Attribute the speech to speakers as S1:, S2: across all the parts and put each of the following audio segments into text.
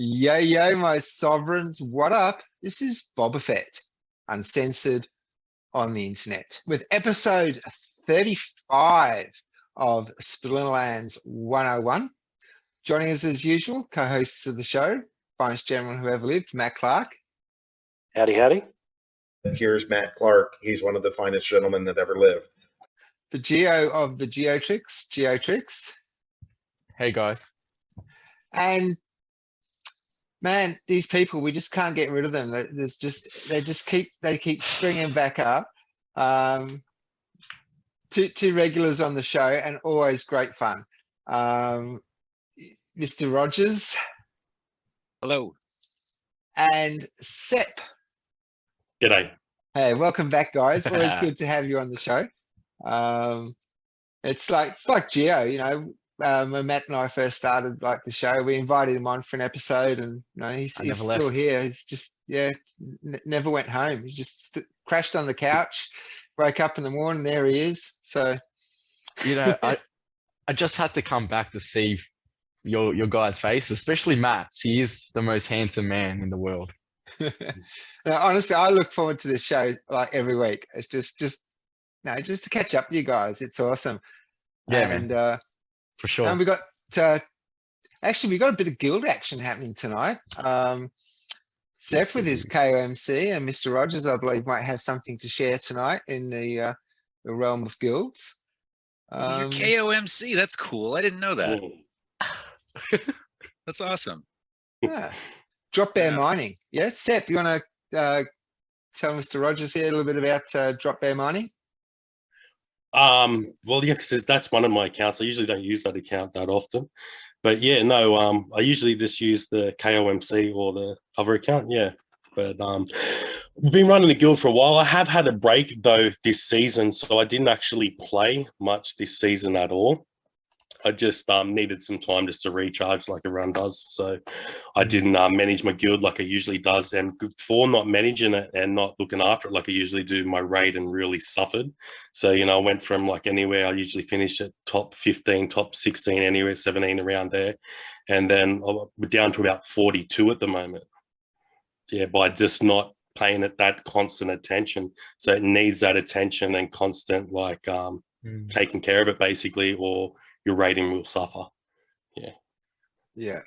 S1: Yo, yo, my sovereigns, what up? This is Boba Fett, uncensored on the internet, with episode 35 of Splinterlands 101. Joining us as usual, co-hosts of the show, finest gentleman who ever lived, Matt Clark.
S2: Howdy, howdy.
S3: Here's Matt Clark. He's one of the finest gentlemen that ever lived.
S1: The Geo of the Geotrix.
S4: Hey guys.
S1: And man, these people, we just can't get rid of them. They keep springing back up. Two regulars on the show and always great fun. Mr. Rogers.
S5: Hello.
S1: And Sep.
S6: G'day.
S1: Hey, welcome back, guys. Always good to have you on the show. It's like Geo, you know. When Matt and I first started the show, we invited him on for an episode, and he's still here. He's just never went home. He just crashed on the couch, woke up in the morning, there he is. So,
S4: I just had to come back to see your guy's face, especially Matt's. He is the most handsome man in the world.
S1: Now, honestly, I look forward to this show like every week. It's just to catch up with you guys. It's awesome.
S4: Yeah,
S1: and
S4: man. For sure.
S1: And we got actually we got a bit of guild action happening tonight. Seth with his KOMC and Mr. Rogers, I believe, might have something to share tonight in the realm of guilds.
S5: Your KOMC, that's cool. I didn't know that. That's awesome.
S1: Yeah. Drop bear mining. Yeah, Seth, you want to tell Mr. Rogers here a little bit about drop bear mining?
S6: Well, yeah, because that's one of my accounts. I usually don't use that account that often, but yeah, no, I usually just use the KOMC or the other account. Yeah, but we've been running the guild for a while. I have had a break though this season, so I didn't actually play much this season at all. I just needed some time just to recharge like everyone does. So I didn't manage my guild like I usually does. And for not managing it and not looking after it like I usually do, my raid and really suffered. So, I went from like anywhere, I usually finish at top 15, top 16, anywhere, 17 around there. And then we're down to about 42 at the moment. Yeah, by just not paying it that constant attention. So it needs that attention and constant like taking care of it basically, or your rating will suffer.
S1: Yeah.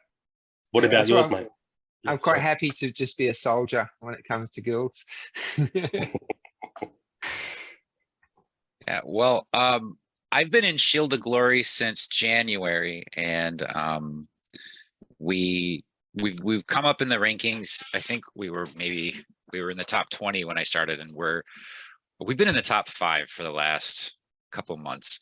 S6: What about yours, mate?
S1: I'm quite happy to just be a soldier when it comes to guilds.
S5: Yeah, well, I've been in Shield of Glory since January, and we've come up in the rankings. I think we were in the top 20 when I started, and we've been in the top 5 for the last couple months.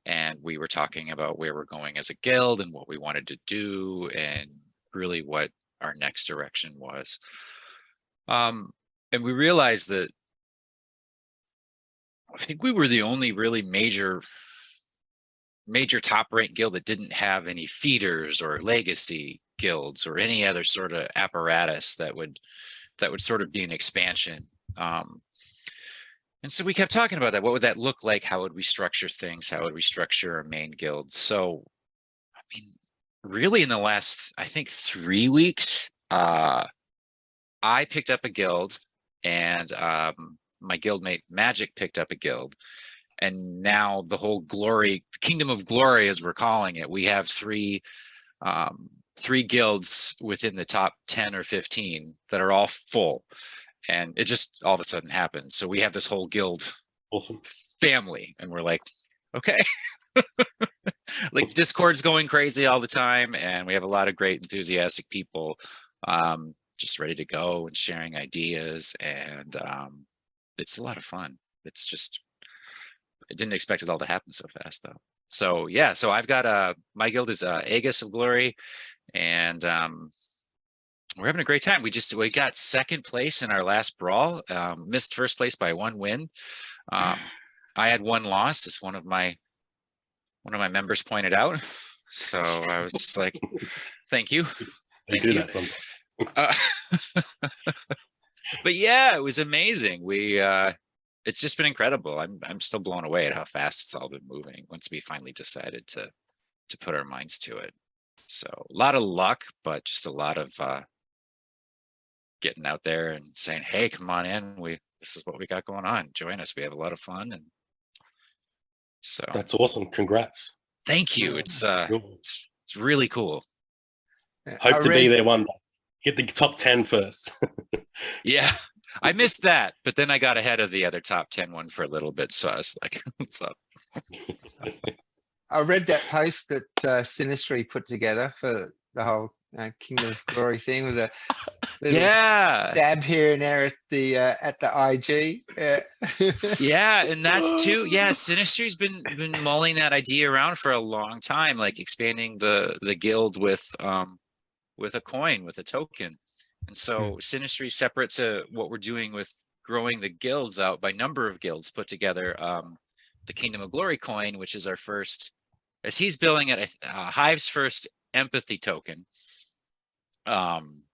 S5: And we were talking about where we're going as a guild and what we wanted to do and really what our next direction was. And we realized that I think we were the only really major top ranked guild that didn't have any feeders or legacy guilds or any other sort of apparatus that would sort of be an expansion. And so we kept talking about that. What would that look like? How would we structure things? How would we structure our main guilds? So, I mean, really in the last, I think 3 weeks, I picked up a guild, and my guildmate Magic picked up a guild. And now the whole Kingdom of Glory, as we're calling it, we have three guilds within the top 10 or 15 that are all full. And it just all of a sudden happened. So we have this whole guild family, and we're like, okay. Like Discord's going crazy all the time, and we have a lot of great enthusiastic people just ready to go and sharing ideas, and it's a lot of fun. It's just, I didn't expect it all to happen so fast though. So yeah, so I've got my guild is Aegis of Glory, and we're having a great time. We got second place in our last brawl, missed first place by 1 win. I had 1 loss, as one of my members pointed out. So I was just like, thank you. Thank you. But yeah, it was amazing. It's just been incredible. I'm still blown away at how fast it's all been moving once we finally decided to put our minds to it. So a lot of luck, but just a lot of getting out there and saying, "Hey, come on in. This is what we got going on. Join us. We have a lot of fun." And so
S6: That's awesome. Congrats.
S5: thank you. It's really cool.
S6: Hope to be there one day. Get the top 10 first.
S5: Yeah, I missed that, but then I got ahead of the other top 10 one for a little bit. So I was like, "What's up?"
S1: I read that post that Sinistry put together for the whole Kingdom of Glory thing with a little dab here and there at the IG. Yeah.
S5: Yeah, and that's too. Yeah, Sinistry's been mulling that idea around for a long time, like expanding the guild with a coin, with a token. And so Sinistry, separate to what we're doing with growing the guilds out by number of guilds, put together the Kingdom of Glory coin, which is our first, as he's billing it, Hive's first empathy token.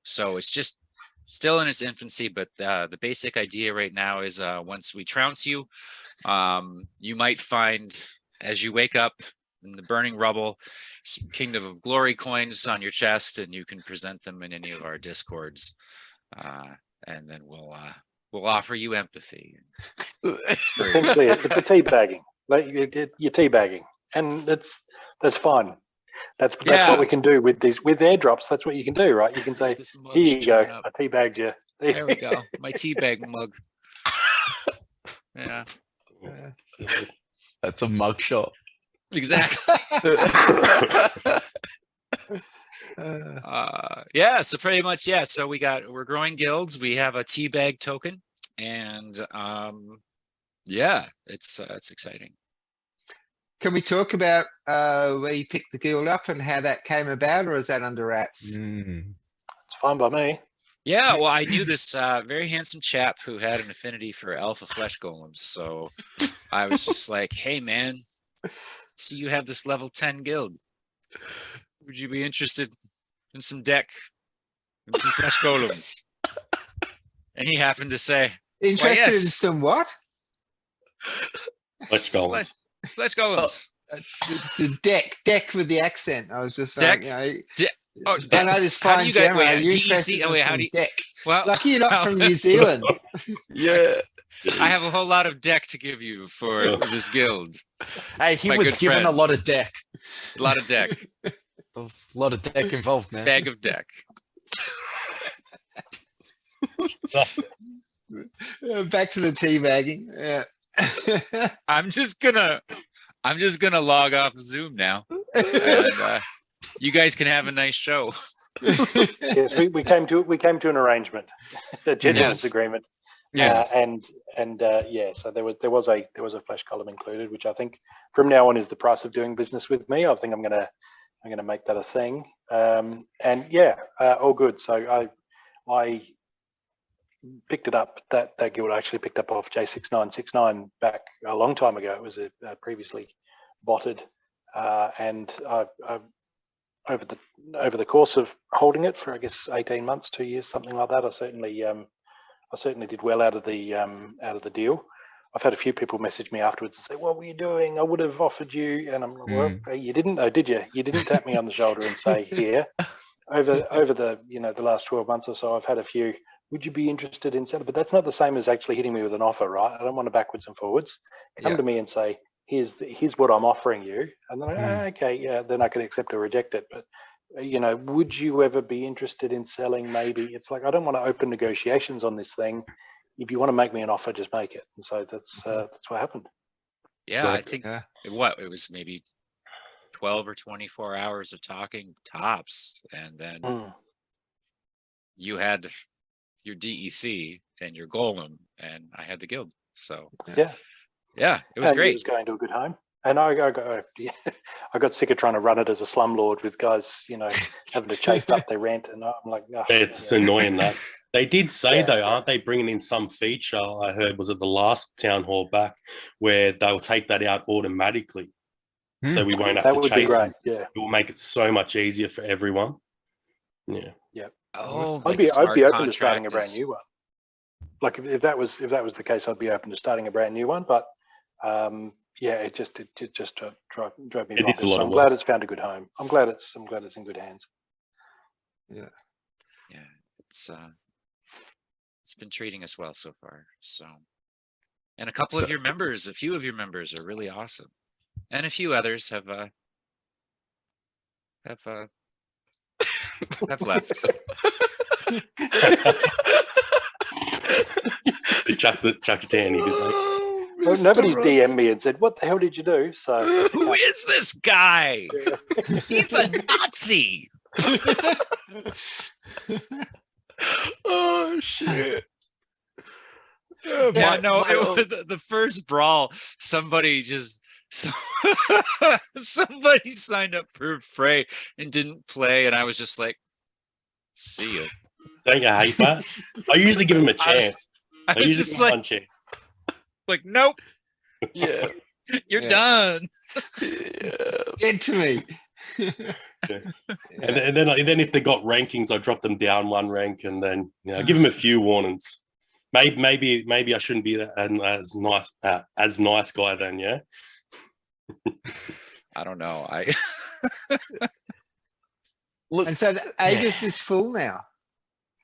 S5: So it's just still in its infancy, but the basic idea right now is once we trounce you, you might find, as you wake up in the burning rubble, some Kingdom of Glory coins on your chest, and you can present them in any of our discords, and then we'll offer you empathy.
S2: Essentially, it's a teabagging. Like you're teabagging, and that's fine. That's what we can do with airdrops. That's what you can do, right? You can say, "Here you go, I teabagged you."
S5: There we go, my teabag mug. Yeah,
S4: That's a mug shot.
S5: exactly. Yeah, so pretty much, yeah. So we're growing guilds. We have a teabag token, and yeah, it's exciting.
S1: Can we talk about where you picked the guild up and how that came about, or is that under wraps?
S2: It's fine by me.
S5: Yeah, well, I knew this very handsome chap who had an affinity for alpha flesh golems, so I was just like, "Hey, man, see you have this level 10 guild. Would you be interested in some deck and some flesh golems?" And he happened to say,
S1: Interested in
S5: yes.
S1: some what?
S6: Let's go.
S5: "Flesh golems."
S1: The deck with the accent. I was just
S5: Deck?
S1: like,
S5: Oh,
S1: I know this fine
S5: you guys,
S1: Gemma. Are you
S5: DEC?
S1: interested in
S5: How
S1: some
S5: do you?
S1: deck?
S5: Well,
S1: Lucky you're not from New Zealand.
S4: Yeah.
S5: I have a whole lot of deck to give you for this guild.
S4: Hey, he
S5: My
S4: was
S5: good
S4: given a
S5: friend.
S4: lot of deck.
S5: A lot of deck,
S4: There was a lot of deck involved, man.
S5: bag of deck.
S1: Back to the teabagging. Yeah.
S5: I'm just gonna log off of Zoom now, and you guys can have a nice show.
S2: Yes, we came to an arrangement, a gentleman's
S5: Yes.
S2: agreement.
S5: Yes.
S2: Yeah, so there was a flesh column included, which I think from now on is the price of doing business with me. I think I'm gonna make that a thing. And yeah, all good. So I picked it up. That guild I actually picked up off J6969 back a long time ago. It was previously botted, and I've over the course of holding it for, I guess, 18 months, 2 years, something like that, I certainly did well out of the deal. I've had a few people message me afterwards and say, "What were you doing? I would have offered you," and I'm like, "Well, you didn't though, did you? You didn't tap me on the shoulder and say, here." Over the the last 12 months or so, I've had a few, "Would you be interested in selling?" But that's not the same as actually hitting me with an offer, right? I don't want to backwards and forwards. Come to me and say, here's what I'm offering you, and then okay, yeah, then I can accept or reject it. But would you ever be interested in selling? Maybe. It's like, I don't want to open negotiations on this thing. If you want to make me an offer, just make it. And so that's what happened.
S5: Yeah,
S6: Right.
S5: I think it was maybe 12 or 24 hours of talking tops, and then you had your DEC and your golem, and I had the guild. So yeah, it was great.
S2: It was going to a good home. And I got sick of trying to run it as a slumlord with guys, having to chase up their rent, and I'm like, oh,
S6: It's annoying that. They did say though, aren't they bringing in some feature? I heard was at the last town hall back where they'll take that out automatically, so we won't have
S2: that
S6: to
S2: would be
S6: chase
S2: great.
S6: them.
S2: Yeah,
S6: It will make it so much easier for everyone. Yeah.
S5: Oh,
S2: I'd
S5: like a
S2: be
S5: smart
S2: open to starting a
S5: contract
S2: brand
S5: is-
S2: new one. Like if that was the case, I'd be open to starting a brand new one. But yeah, it just drove me
S6: It is a
S2: bonkers.
S6: lot
S2: So
S6: of
S2: I'm
S6: work.
S2: glad it's found a good home. I'm glad it's in good hands.
S5: Yeah, it's been treating us well so far. So, and a couple of your members, a few of your members are really awesome, and a few others have left.
S6: They chucked the Tanny, did they?
S4: Oh,
S2: Well,
S4: Mr.
S2: nobody's
S4: Rob.
S2: DM'd me and said, "What the hell did you do?" So
S5: Who is this guy? He's a Nazi.
S4: Oh shit. Oh,
S5: Yeah,
S4: my-
S5: no,
S4: my
S5: it
S4: old-
S5: was the first brawl. Somebody just somebody signed up for Frey and didn't play, and I was just like, "See ya."
S6: Don't you hate that? I usually give him a
S5: I was-
S6: chance.
S5: I
S6: I
S5: was
S6: usually
S5: just
S6: give him
S5: like,
S6: one chance.
S5: nope,
S4: yeah.
S5: you're
S1: Yeah.
S5: done.
S4: Yeah.
S1: Dead to me.
S6: And then if they got rankings, I drop them down one rank, and then give them a few warnings. Maybe I shouldn't be as nice guy then. Yeah.
S5: I don't know.
S4: Look,
S1: And so the Aegis is full now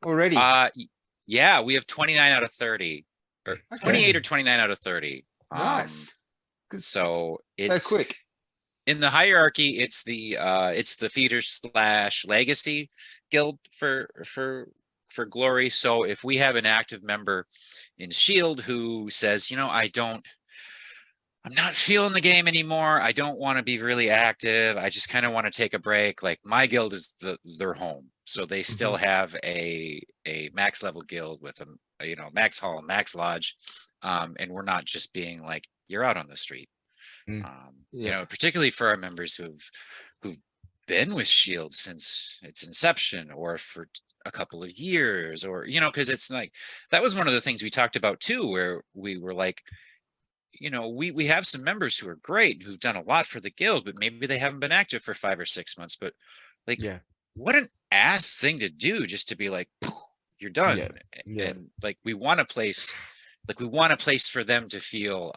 S1: already.
S5: Yeah, we have 29 out of 30, or
S1: Okay.
S5: 28 or 29 out of 30.
S1: Nice.
S5: So
S1: So
S5: it's
S1: quick.
S5: in the hierarchy. It's the feeder / legacy guild for glory. So if we have an active member in Shield who says, I'm not feeling the game anymore, I don't want to be really active, I just kind of want to take a break, like my guild is their home, so they still have a max level guild with a max hall, max lodge, and we're not just being like, you're out on the street. Particularly for our members who've been with Shield since its inception, or for a couple of years, or because it's like, that was one of the things we talked about too, where we were like, we have some members who are great, who've done a lot for the guild, but maybe they haven't been active for 5 or 6 months. But like, what an ass thing to do, just to be like, you're done. And like, we want a place for them to feel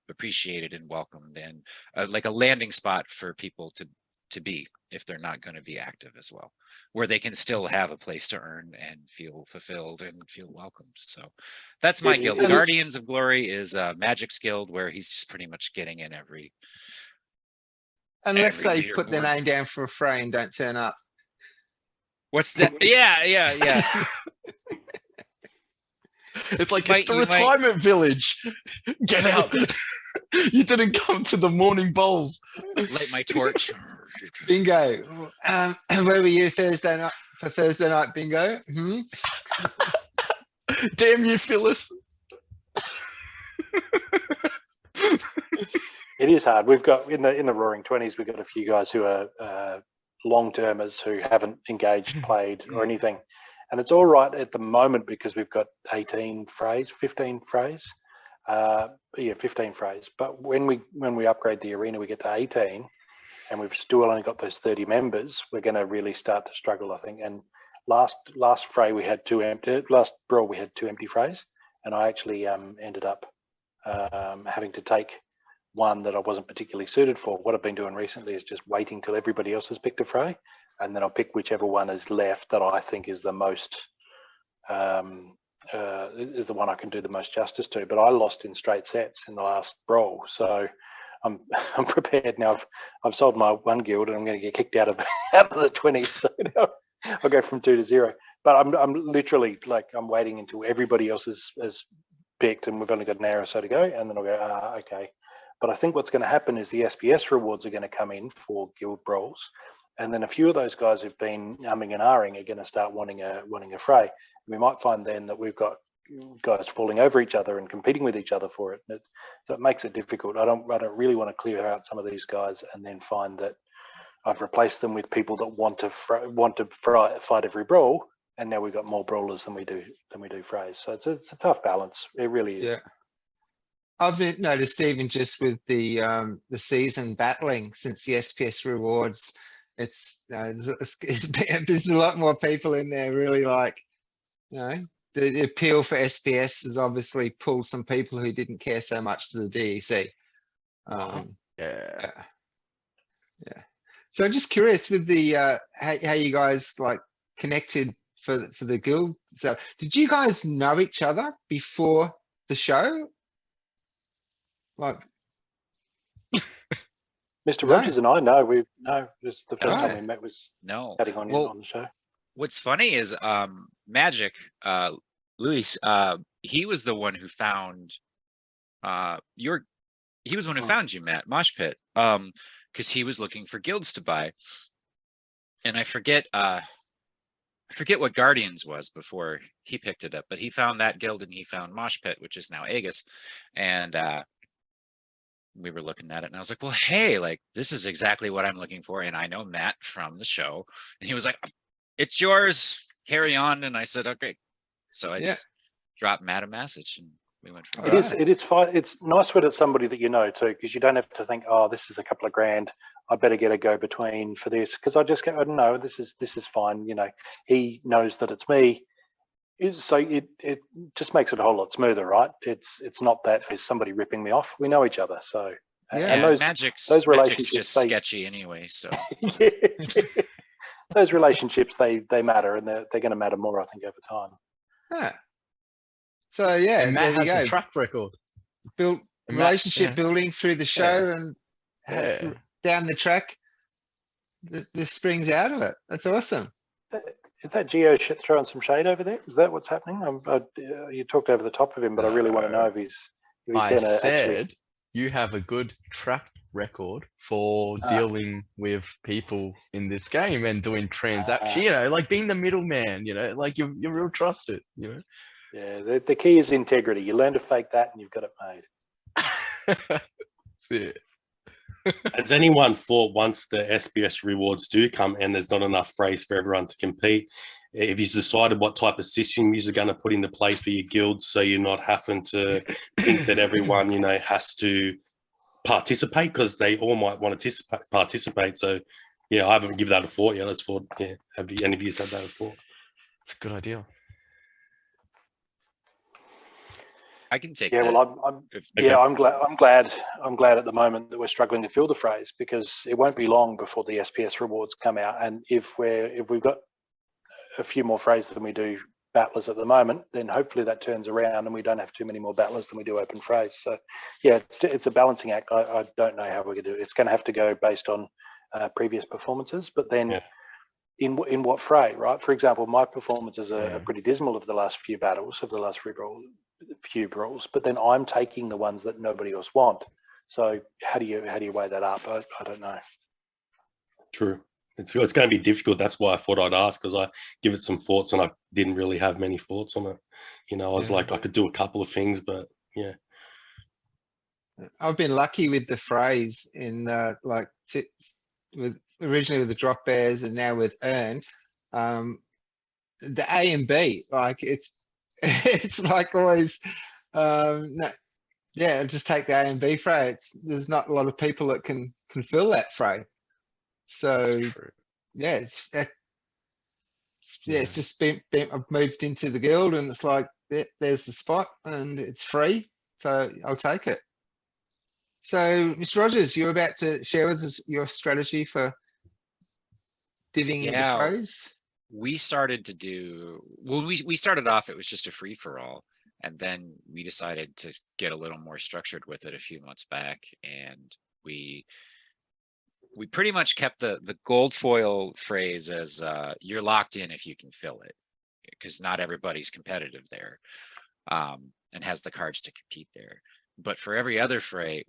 S5: appreciated and welcomed, and like a landing spot for people to be, if they're not going to be active as well, where they can still have a place to earn and feel fulfilled and feel welcomed. So that's my guild. Guardians of Glory is Magic's guild, where he's just pretty much getting in
S1: Unless
S5: every
S1: they put their
S5: leaderboard.
S1: name down for a fray and don't turn up.
S5: What's that? Yeah.
S4: it's like,
S5: Might-
S4: it's the
S5: you might-
S4: retirement village. Get out. You didn't come to the morning bowls.
S5: Light my torch.
S1: Bingo. Where were you Thursday night for Thursday night bingo?
S4: Damn you, Phyllis.
S2: It is hard. We've got in the Roaring 20s, we've got a few guys who are long-termers who haven't engaged, played, or anything, and it's all right at the moment because we've got 15 frays. 15 frays. But when we upgrade the arena, we get to 18, and we've still only got those 30 members. We're going to really start to struggle, I think. And last fray we had last brawl we had 2 empty frays, and I actually ended up having to take one that I wasn't particularly suited for. What I've been doing recently is just waiting till everybody else has picked a fray, and then I'll pick whichever one is left that I think is the most is the one I can do the most justice to. But I lost in straight sets in the last brawl, so I'm prepared now. I've sold my one guild, and I'm going to get kicked out of the 20s. So now I'll go from 2 to 0. But I'm literally like, I'm waiting until everybody else is picked, and we've only got an hour or so to go, and then I'll go, okay. But I think what's going to happen is the SPS rewards are going to come in for guild brawls, and then a few of those guys who've been umming and ahhing are going to start wanting a fray. We might find then that we've got guys falling over each other and competing with each other for it. So it makes it difficult. I don't really want to clear out some of these guys and then find that I've replaced them with people that want to fight every brawl, and now we've got more brawlers than we do frays. So it's a tough balance. It really is.
S1: Yeah. I've noticed even just with the season battling since the SPS rewards, there's a lot more people in there really like, the appeal for SPS has obviously pulled some people who didn't care so much for the DEC.
S4: Yeah.
S1: Yeah. So just curious with the how you guys like connected for the guild. So did you guys know each other before the show? Like
S2: Mr.
S1: No.
S2: Rogers and I know it's the first time
S1: Right.
S2: we met was
S5: No.
S2: chatting on
S5: Well,
S2: on the show.
S5: what's funny is Magic, Luis, he was the one who found he was the one who found you, Matt, Mosh Pit. Because he was looking for guilds to buy. And I forget what Guardians was before he picked it up, but he found that guild and he found Mosh Pit, which is now Aegis. And we were looking at it and I was like, well, hey, like this is exactly what I'm looking for. And I know Matt from the show. And he was like, it's yours, carry on. And I said, okay. So I just dropped Matt a message and we went from there.
S2: It is fine. It's nice when it's somebody that you know too, because you don't have to think, oh, this is a couple of grand, I better get a go between for this, because I just go, oh, no, this is fine. You know, he knows that it's me. So it just makes it a whole lot smoother, right? It's not that there's somebody ripping me off. We know each other, so
S1: Yeah.
S2: and
S5: Magic's
S2: relationships
S5: just sketchy anyway. So
S2: those relationships they matter, and they're going to matter more, I think, over time.
S1: Yeah. So yeah,
S4: And
S1: there
S4: Matt
S1: you
S4: has
S1: go.
S4: a track record.
S1: Built
S4: And Matt-
S1: relationship
S4: yeah.
S1: building through the show and
S4: Yeah.
S1: down the track. This springs out of it. That's awesome.
S2: Is that Geo throwing some shade over there? Is that what's happening? You talked over the top of him, but I really want to know if he's
S4: I
S2: going to
S4: said
S2: actually.
S4: you have a good track record for dealing with people in this game and doing transactions, you know, like being the middleman, you know, like you're real trusted, you know.
S2: Yeah, the key is integrity. You learn to fake that and you've got it made.
S4: That's it.
S6: Has anyone thought once the SBS rewards do come and there's not enough phrase for everyone to compete, if you've decided what type of system you're going to put into play for your guilds, so you're not having to think that everyone, you know, has to participate, because they all might want to participate. So yeah, I haven't given that a thought yet. Have any of you said that before?
S4: It's a good idea.
S5: I can take
S2: Yeah,
S5: that.
S2: well, I'm glad at the moment that we're struggling to fill the phrase, because it won't be long before the SPS rewards come out, and if we've got a few more phrases than we do battlers at the moment, then hopefully that turns around and we don't have too many more battlers than we do open phrase. So yeah, it's a balancing act. I don't know how we're going to do it. It's going to have to go based on previous performances, but then in what fray, right? For example, my performances are pretty dismal of the last few battles, of the last few brawls, but then I'm taking the ones that nobody else want. So how do you weigh that up? I don't know.
S6: True. It's going to be difficult. That's why I thought I'd ask, because I give it some thoughts and I didn't really have many thoughts on it. You know, I was like, I could do a couple of things, but yeah.
S1: I've been lucky with the phrase in originally with the drop bears and now with earn. The A and B, like it's like always just take the A and B fray. There's not a lot of people that can fill that fray. So it's just been I've moved into the guild and it's like there's the spot and it's free, so I'll take it. So Mr. Rogers, you're about to share with us your strategy for divvying the phrase.
S5: We started to do we started off, it was just a free for all, and then we decided to get a little more structured with it a few months back, and we pretty much kept the gold foil phrase as you're locked in if you can fill it, because not everybody's competitive there and has the cards to compete there. But for every other fray,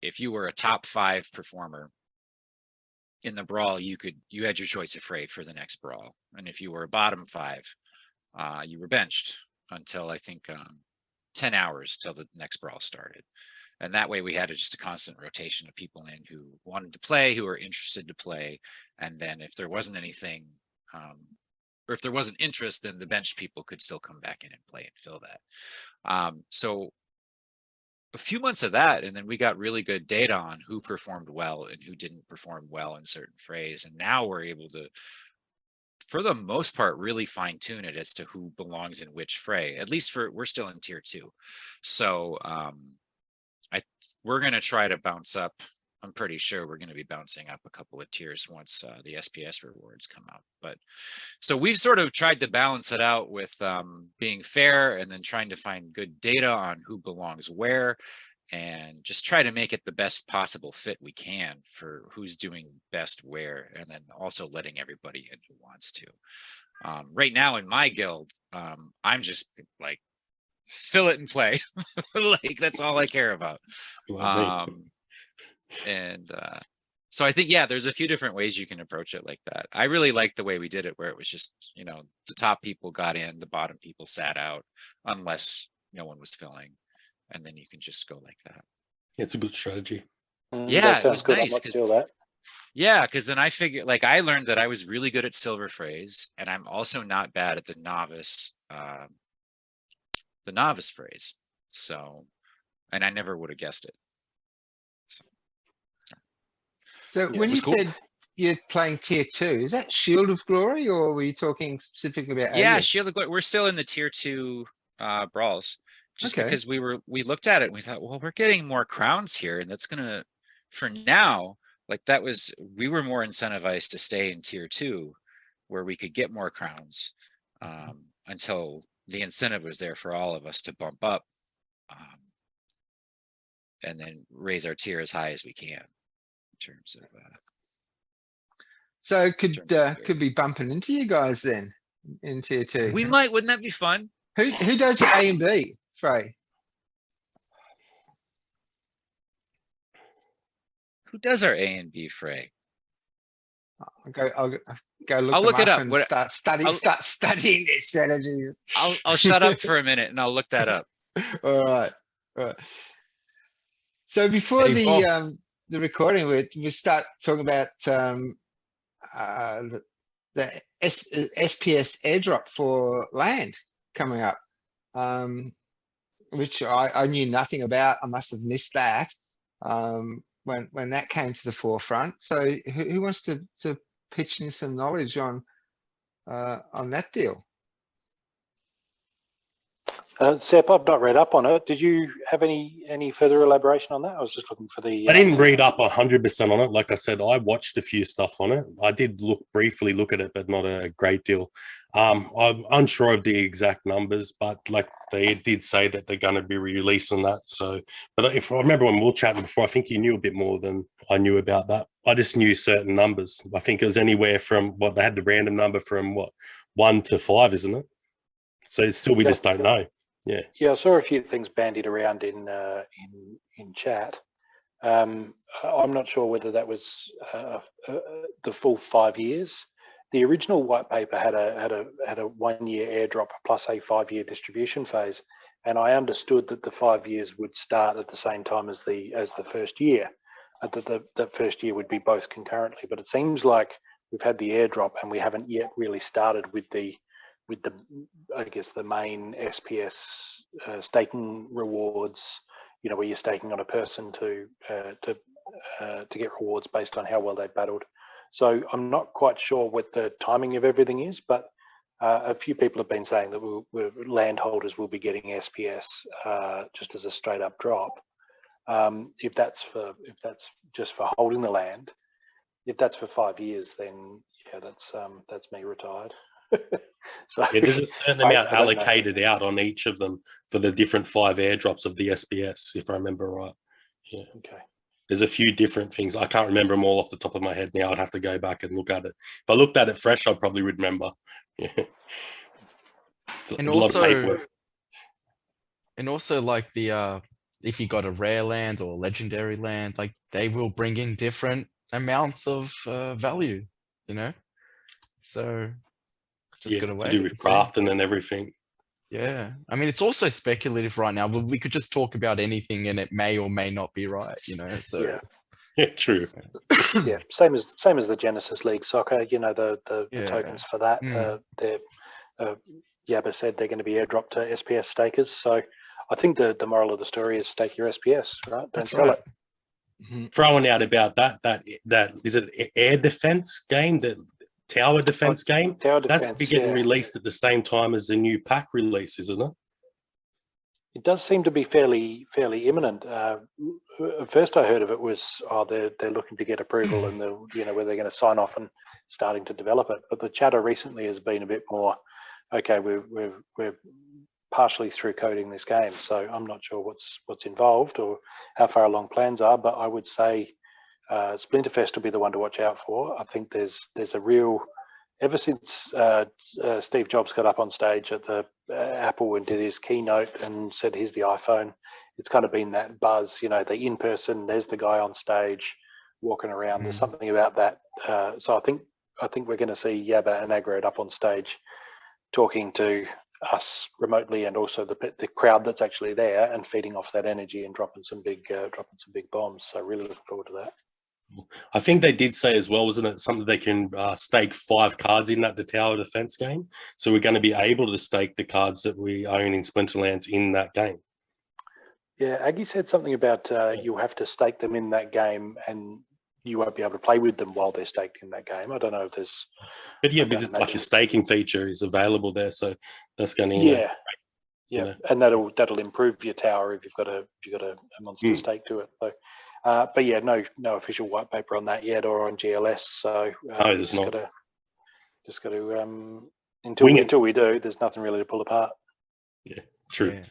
S5: if you were a top 5 performer in the brawl, you had your choice of fray for the next brawl, and if you were a bottom 5, you were benched until I think 10 hours till the next brawl started. And that way we had just a constant rotation of people in who wanted to play, who were interested to play. And then if there wasn't anything, or if there wasn't interest, then the bench people could still come back in and play and fill that. So a few months of that, and then we got really good data on who performed well and who didn't perform well in certain frays. And now we're able to, for the most part, really fine tune it as to who belongs in which fray, at least we're still in tier 2. So, we're going to try to bounce up. I'm pretty sure we're going to be bouncing up a couple of tiers once the SPS rewards come out. But so we've sort of tried to balance it out with being fair and then trying to find good data on who belongs where, and just try to make it the best possible fit we can for who's doing best where, and then also letting everybody in who wants to. Right now in my guild, I'm just like, fill it and play. Like, that's all I care about. So I think, yeah, there's a few different ways you can approach it like that. I really like the way we did it, where it was just, you know, the top people got in, the bottom people sat out, unless no one was filling, and then you can just go like that.
S6: It's a good strategy.
S5: Yeah, it was
S2: good.
S5: nice.
S2: I might steal that.
S5: Yeah, because then I figured, like, I learned that I was really good at silver phrase, and I'm also not bad at the novice phrase. So, and I never would have guessed it.
S1: So
S2: Yeah,
S1: when
S5: it
S1: you
S5: was cool.
S1: said you're playing tier 2, is that Shield of Glory, or were you talking specifically about
S5: Yeah,
S1: alias?
S5: Shield of Glory. We're still in the tier 2 brawls, just
S1: Okay.
S5: because we looked at it and we thought, well, we're getting more crowns here, and that's gonna, for now, like, we were more incentivized to stay in tier 2, where we could get more crowns until the incentive was there for all of us to bump up, and then raise our tier as high as we can in terms of.
S1: So
S5: terms of
S1: could be bumping into you guys then in tier 2.
S5: We might, wouldn't that be fun?
S1: Who does your A and B, Frey?
S5: Who does our A and B fray?
S1: I'll go look
S5: I'll
S1: them
S5: look it up.
S1: and
S5: What-
S1: start studying their strategies.
S5: I'll shut up for a minute and I'll look that up.
S1: All right. So before
S4: Hey, Bob.
S1: the recording, we start talking about the SPS airdrop for land coming up, which I knew nothing about. I must have missed that when that came to the forefront. So who wants to pitch in some knowledge on that deal?
S2: Sep, I've not read up on it. Did you have any further elaboration on that? I was just looking for the.
S6: I didn't read up 100% on it. Like I said, I watched a few stuff on it. I did briefly look at it, but not a great deal. I'm unsure of the exact numbers, but like they did say that they're going to be releasing that. So, but if I remember when we were chatting before, I think you knew a bit more than I knew about that. I just knew certain numbers. I think it was anywhere from they had the random number from 1 to 5, isn't it? So it's still, we just don't know. Yeah.
S2: Yeah, I saw a few things bandied around in chat. I'm not sure whether that was the full 5 years. The original white paper had a 1 year airdrop plus a 5 year distribution phase, and I understood that the 5 years would start at the same time as the first year. That the first year would be both concurrently, but it seems like we've had the airdrop and we haven't yet really started with the I guess the main SPS staking rewards, you know, where you're staking on a person to get rewards based on how well they battled. So I'm not quite sure what the timing of everything is, but a few people have been saying that landholders will be getting SPS just as a straight up drop. If that's just for holding the land. If that's for 5 years, then yeah, that's me retired. So
S6: yeah, there's a certain amount allocated out on each of them for the different 5 airdrops of the SPS, if I remember right. Yeah.
S2: Okay.
S6: There's a few different things. I can't remember them all off the top of my head now. I'd have to go back and look at it. If I looked at it fresh, I probably would remember. Yeah.
S4: And
S6: a lot of paperwork.
S4: also like the if you got a rare land or legendary land, like they will bring in different amounts of value, you know. So just gotta
S6: To
S4: wait
S6: do with
S4: and see.
S6: crafting and everything.
S4: Yeah, I mean it's also speculative right now, but we could just talk about anything and it may or may not be right, you know. So
S2: Yeah.
S6: Yeah, true.
S2: Yeah, same as the Genesis League soccer. You know, the
S4: Yeah.
S2: tokens for that. They're Yabba said they're going to be airdropped to SPS stakers. So I think the moral of the story is stake your SPS, right? Don't
S4: that's
S2: sell
S4: right.
S2: it.
S6: Throwing out about that is it air defense game, the tower defense game?
S2: Tower
S6: That's
S2: defense,
S6: be getting
S2: yeah.
S6: released at the same time as the new pack release, isn't it?
S2: It does seem to be fairly imminent. First I heard of it was, they're looking to get approval and where they're going to sign off and starting to develop it. But the chatter recently has been a bit more, okay, we're partially through coding this game, so I'm not sure what's involved or how far along plans are. But I would say Splinterfest will be the one to watch out for. I think there's a real, ever since Steve Jobs got up on stage at the Apple and did his keynote and said, here's the iPhone, it's kind of been that buzz, the in-person, there's the guy on stage walking around. There's something about that. So I think we're going to see Yabba and Agro up on stage talking to us remotely, and also the crowd that's actually there, and feeding off that energy and dropping some big bombs. So really looking forward to that.
S6: I think they did say as well, wasn't it, something they can stake 5 cards in the tower defense game. So we're going to be able to stake the cards that we own in Splinterlands in that game.
S2: Yeah, Aggie said something about you'll have to stake them in that game, and you won't be able to play with them while they're staked in that game. I don't know if there's...
S6: But yeah, because like the staking feature is available there, so that's going to...
S2: Yeah, and that'll improve your tower if you've got a monster stake to it. So, but yeah, no official white paper on that yet, or on GLS. So
S6: there's not.
S2: Just got to until we do, there's nothing really to pull apart.
S6: Yeah, true. Yeah.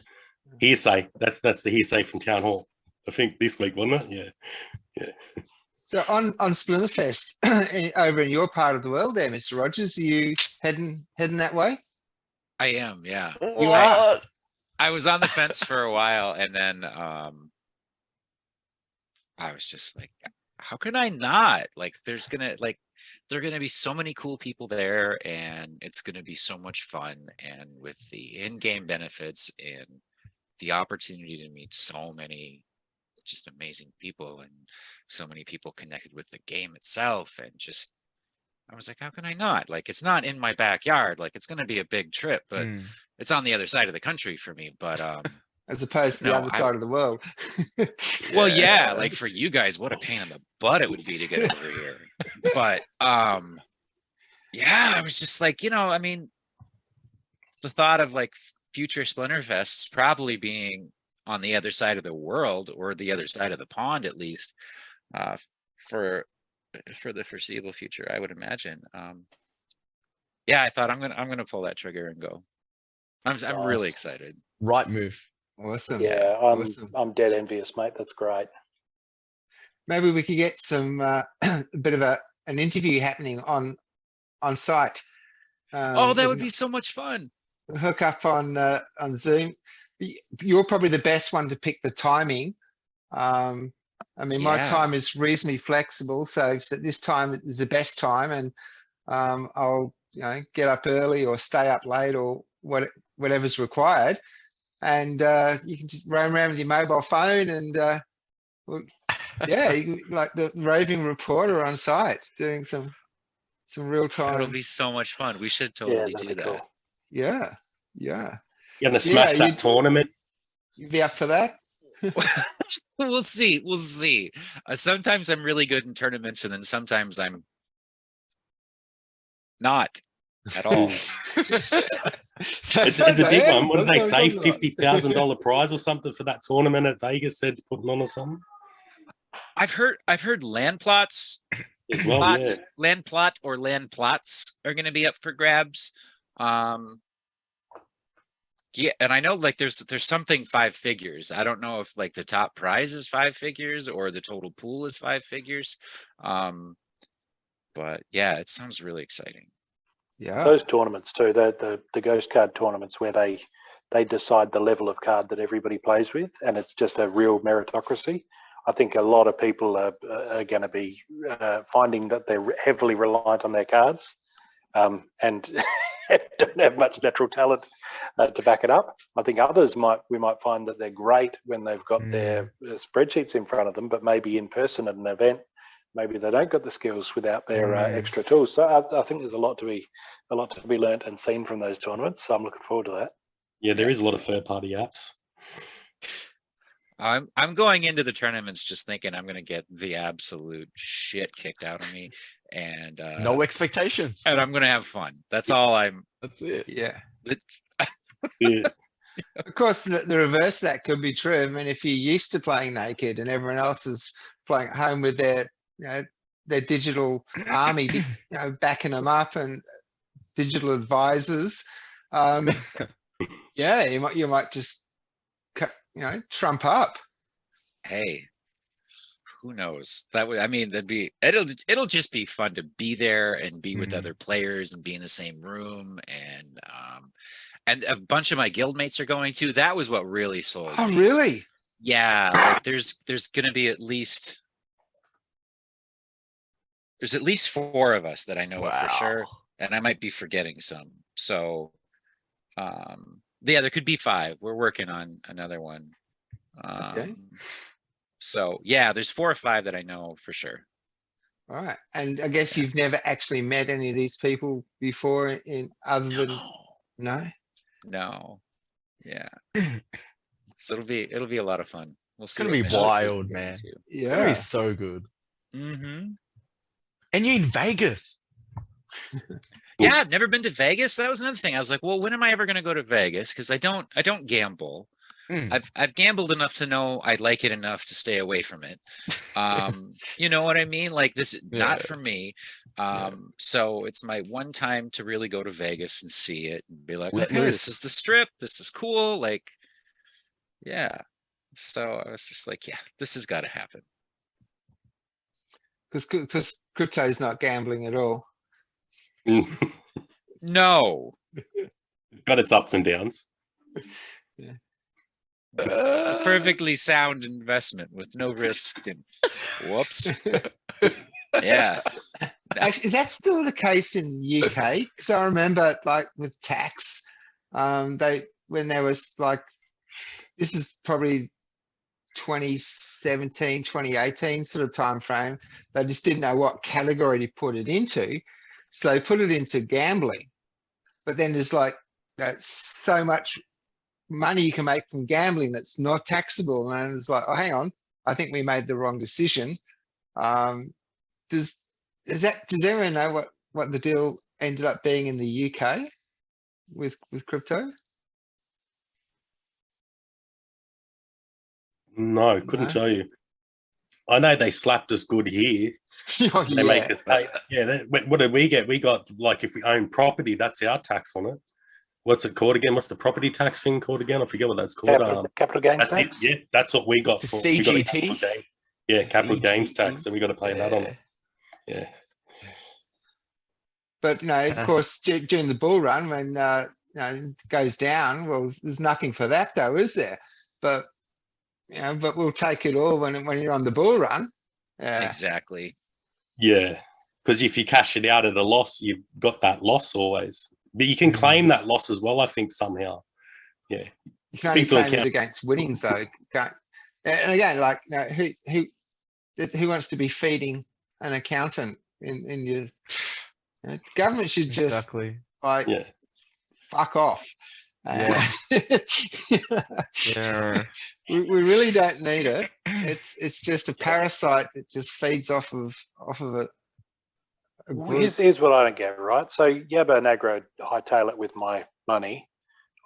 S6: Hearsay. That's the hearsay from Town Hall. I think this week, wasn't it? Yeah.
S1: So on Splinterfest over in your part of the world, there, Mr. Rogers, are you heading that way?
S5: I am, yeah.
S1: You are.
S5: I was on the fence for a while, and then I was just like, how can I not? Like, there are gonna be so many cool people there, and it's gonna be so much fun. And with the in-game benefits and the opportunity to meet so many just amazing people, and so many people connected with the game itself, and just, I was like, how can I not? Like, it's not in my backyard. Like, it's going to be a big trip, but it's on the other side of the country for me. But
S1: as opposed to the other side of the world.
S5: Well, yeah, like for you guys, what a pain in the butt it would be to get over here. But yeah, I was just like, I mean, the thought of like future Splinterfests probably being on the other side of the world, or the other side of the pond, at least, for the foreseeable future, I would imagine. Yeah, I thought I'm gonna pull that trigger and go. I'm really excited.
S4: Right move.
S1: Awesome.
S2: Yeah, I'm dead envious, mate. That's great.
S1: Maybe we could get some a bit of an interview happening on site.
S5: Oh, that would be so much fun.
S1: Hook up on Zoom. You're probably the best one to pick the timing. I mean, my time is reasonably flexible, so this time is the best time, and I'll get up early or stay up late, or whatever's required, and you can just roam around with your mobile phone, and you can, like the roving reporter on site, doing some real time.
S5: It'll be so much fun. We should totally do that.
S2: Cool.
S1: Yeah.
S6: You're gonna smash that tournament.
S1: You'd be up for that?
S5: We'll see. Sometimes I'm really good in tournaments, and then sometimes I'm not at all.
S6: It's a big one. What did they say? $50,000 prize or something for that tournament at Vegas? Said putting on or something.
S5: I've heard land plots
S6: as well.
S5: Land plot or land plots are going to be up for grabs. Yeah, and I know like there's something 5 figures. I don't know if like the top prize is 5 figures or the total pool is 5 figures. But yeah, it sounds really exciting.
S1: Yeah,
S2: those tournaments too, the ghost card tournaments where they decide the level of card that everybody plays with, and it's just a real meritocracy. I think a lot of people are going to be finding that they're heavily reliant on their cards, and don't have much natural talent to back it up. I think others we might find that they're great when they've got their spreadsheets in front of them, but maybe in person at an event, maybe they don't got the skills without their extra tools. So I think there's a lot to be learnt and seen from those tournaments. So I'm looking forward to that.
S6: Yeah, there is a lot of third-party apps.
S5: I'm going into the tournaments just thinking I'm going to get the absolute shit kicked out of me, and
S4: no expectations,
S5: and I'm going to have fun. That's all.
S4: That's it.
S1: Yeah.
S6: Yeah.
S1: Of course, the reverse of that could be true. I mean, if you're used to playing naked and everyone else is playing at home with their, their digital army, backing them up and digital advisors, yeah, you might just, trump up.
S5: Hey, who knows? That would, I mean, it'll just be fun to be there and be with other players and be in the same room, and a bunch of my guildmates are going to. That was what really sold
S1: Oh,
S5: me.
S1: really?
S5: Yeah, like there's gonna be at least 4 of us that I know of for sure, and I might be forgetting some. So, yeah, there could be 5. We're working on another one.
S1: Okay.
S5: So yeah, there's 4 or 5 that I know for sure.
S1: All right. And I guess you've never actually met any of these people before in other than, no?
S5: No. Yeah. So it'll be a lot of fun. We'll see.
S4: Gonna
S5: what
S4: be
S5: mischief we
S4: wild,
S5: can get
S4: man.
S5: into.
S4: It's gonna be
S1: Yeah.
S4: so good.
S5: Mm-hmm.
S4: And you're in Vegas.
S5: Yeah, I've never been to Vegas. That was another thing. I was like, well, when am I ever going to go to Vegas? Because I don't gamble. I've gambled enough to know I like it enough to stay away from it. You know what I mean? Like this, not for me. So it's my one time to really go to Vegas and see it and be like,
S4: Let
S5: okay, this
S4: loose.
S5: is the Strip. This is cool. Like, yeah. So I was just like, yeah, this has got to happen.
S1: Because crypto is not gambling at all.
S5: No.
S6: Got its ups and downs.
S5: It's a perfectly sound investment with no risk. And whoops. Yeah.
S1: Actually, is that still the case in the UK? Because I remember, like with tax, when there was like, this is probably 2017, 2018 sort of time frame. They just didn't know what category to put it into, so they put it into gambling. But then there's like that's so much money you can make from gambling that's not taxable, and it's like, oh, hang on, I think we made the wrong decision. Does everyone know what the deal ended up being in the UK with crypto?
S6: No, couldn't
S1: No?
S6: tell you. I know they slapped us good here.
S1: Oh,
S6: They make us pay. Yeah, what did we get? We got, like, if we own property, that's our tax on it. What's it called again? What's the property tax thing called again? I forget what that's called.
S2: Capital gains
S6: That's it.
S2: tax.
S6: Yeah, that's what we got for. We got a capital
S4: CGT?
S6: gain. Yeah, capital gains
S4: CGT.
S6: tax, and we got to pay that on it. Yeah.
S1: But of course, during the bull run, when it goes down, well, there's nothing for that though, is there? But but we'll take it all when you're on the bull run.
S5: Exactly.
S6: Yeah, because if you cash it out at a loss, you've got that loss always. But you can claim that loss as well, I think, somehow. Yeah.
S1: You can only claim it against winnings, though. Can't. And again, like, who wants to be feeding an accountant in your? Government should just like fuck off. We really don't need it. It's just a parasite that just feeds off of it.
S2: Well, here's what I don't get, right? So Yabba and Agro hightail it with my money.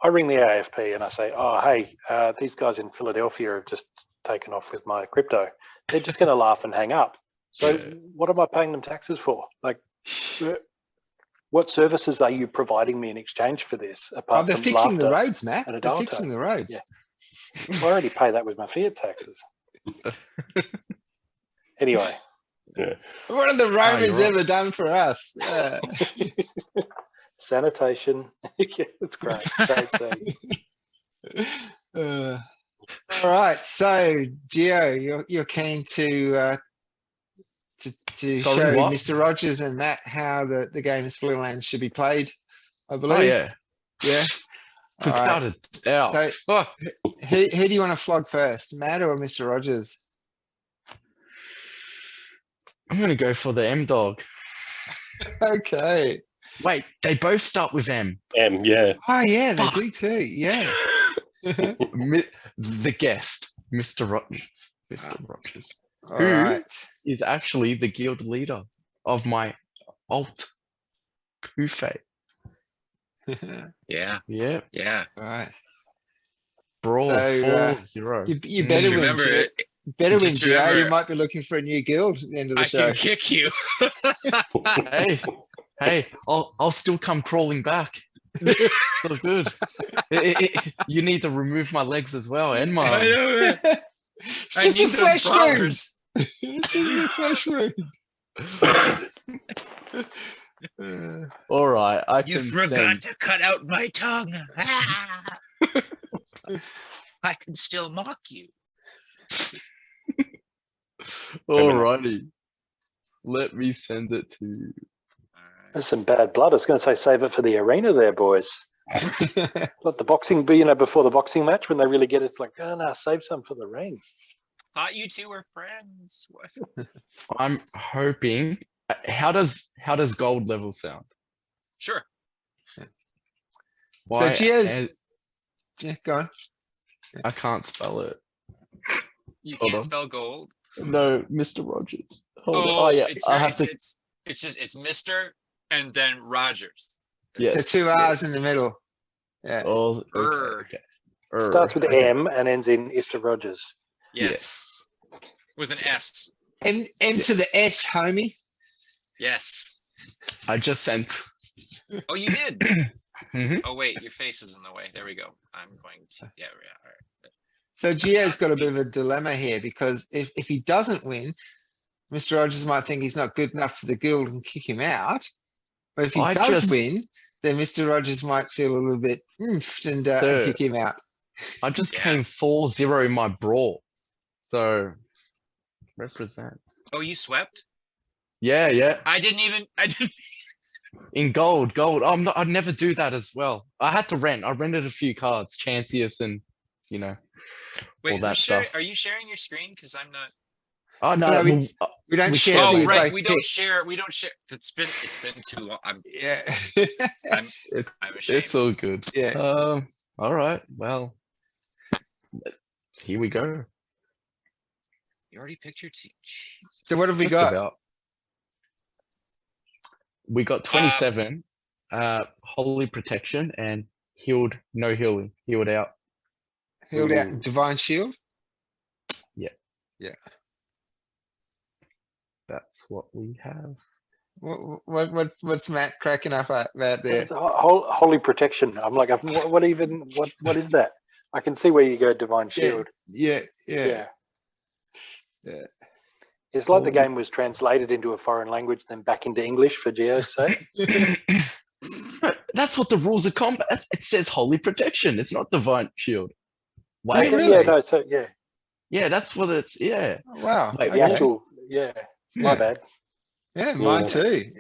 S2: I ring the AFP and I say, oh, hey, these guys in Philadelphia have just taken off with my crypto. They're just going to laugh and hang up. So what am I paying them taxes for? Like, what services are you providing me in exchange for this? Apart
S1: they're
S2: from
S1: fixing the
S2: laughter
S1: roads, Matt.
S2: and a
S1: They're
S2: dollar
S1: fixing
S2: tone?
S1: the roads.
S2: Yeah. I already pay that with my fiat taxes. Anyway.
S6: Yeah.
S1: What have the Romans ever done for us?
S2: Sanitation. Yeah, that's great. Great scene.
S1: All right, so Gio, you're keen to show
S4: what?
S1: Mr. Rogers and Matt how the game of Splinterlands should be played, I believe.
S4: Oh yeah.
S1: Yeah. All
S4: Without
S1: right.
S4: a doubt.
S1: So, who do you want to flog first, Matt or Mr. Rogers?
S4: I'm gonna go for the M dog.
S1: Okay.
S4: Wait, they both start with M.
S6: Yeah.
S1: Oh yeah, they
S4: Fuck.
S1: do too. Yeah.
S4: The guest, Mr. Rogers. Mr. Rogers.
S1: All
S4: Who
S1: right.
S4: is actually the guild leader of my alt Pufe.
S5: Yeah.
S4: Yeah.
S5: Yeah.
S1: All right.
S4: Brawl
S1: So,
S4: 4-0.
S1: You
S4: Mm.
S1: better
S5: Just
S1: win,
S5: remember,
S1: Gio. Better win,
S5: just
S1: Gio. You
S5: remember-
S1: might be looking for a new guild at the end of the
S5: I
S1: show.
S5: can kick you.
S4: Hey, I'll still come crawling back. So good. You need to remove my legs as well and my
S5: I
S4: arms.
S5: know it.
S1: It's
S5: I
S1: just a
S5: need those
S1: flesh wound.
S5: powers.
S1: It's just a flesh wound.
S4: All right, I
S5: You
S4: can
S5: forgot
S4: send.
S5: to cut out my tongue. Ah. I can still mock you.
S4: Alrighty. Let me send it to you.
S2: There's some bad blood. I was going to say save it for the arena there, boys. Let the boxing be, before the boxing match when they really get it, it's like, oh no, save some for the ring.
S5: Thought you two were friends. What?
S4: I'm hoping. How does gold level sound?
S5: Sure.
S4: Why?
S1: Gio's- Yeah, go on.
S4: I can't spell it.
S5: You
S4: Hold
S5: can't
S4: on.
S5: spell gold.
S4: No, Mr. Rogers. Hold on. Oh yeah,
S5: it's
S4: I
S5: very,
S4: have to.
S5: it's Mr. and then Rogers.
S4: Yes.
S1: So 2 R's in the middle. Yeah.
S4: Oh,
S5: Er.
S4: okay.
S2: Starts with
S4: okay.
S2: M and ends in Mr. Rogers.
S5: Yes. With an S.
S1: M to the S, homie.
S5: Yes.
S4: I just sent.
S5: Oh, you did.
S4: Mhm.
S5: Oh wait, your face is in the way. There we go. I'm going to. Yeah. All right.
S1: So Gio's got a bit
S5: speak.
S1: of a dilemma here because if he doesn't win, Mr. Rogers might think he's not good enough for the guild and kick him out. But if he
S4: I
S1: does
S4: just-
S1: win, then Mr. Rogers might feel a little bit oomphed and
S4: Sir.
S1: kick him out.
S4: I just
S5: Yeah.
S4: came 4-0 in my brawl. So represent.
S5: Oh, you swept?
S4: Yeah.
S5: I didn't.
S4: In gold. I'd never do that as well. I had to rent. I rented a few cards, Chancius and all
S5: Wait,
S4: that stuff.
S5: are you sharing your screen? Because I'm not.
S4: Oh no,
S1: No, we-
S4: well,
S1: We don't
S4: We
S1: share.
S4: share
S1: till
S5: Oh
S1: you
S5: right,
S1: both
S5: we don't
S1: pick.
S5: share. We don't share. It's been too long. I'm
S1: Yeah.
S5: ashamed.
S4: it's all good.
S1: Yeah.
S4: All right. Well, here we go.
S5: You already picked your team.
S1: So what have we
S4: Just
S1: got?
S4: about. We got 27. Holy protection and healed. No healing. Healed out.
S1: Healed out
S6: Ooh.
S1: Divine Shield.
S4: That's what we have.
S1: What's Matt cracking up at about there?
S2: It's holy protection. I'm like, what is that? I can see where you go, Divine Shield.
S1: Yeah.
S2: Yeah.
S1: Yeah.
S2: It's like the
S4: Holy-
S2: game was translated into a foreign language, then back into English for Geo's sake.
S4: That's what the rules of combat. It says holy protection. It's not divine shield.
S1: Is it
S4: Wait,
S1: really?
S2: Yeah, no, so yeah.
S4: yeah, that's what it's. Yeah,
S1: Oh, wow.
S4: Wait,
S2: The
S1: Okay.
S2: actual, yeah. My
S1: Yeah.
S2: bad.
S1: Yeah, mine
S6: Yeah.
S1: too.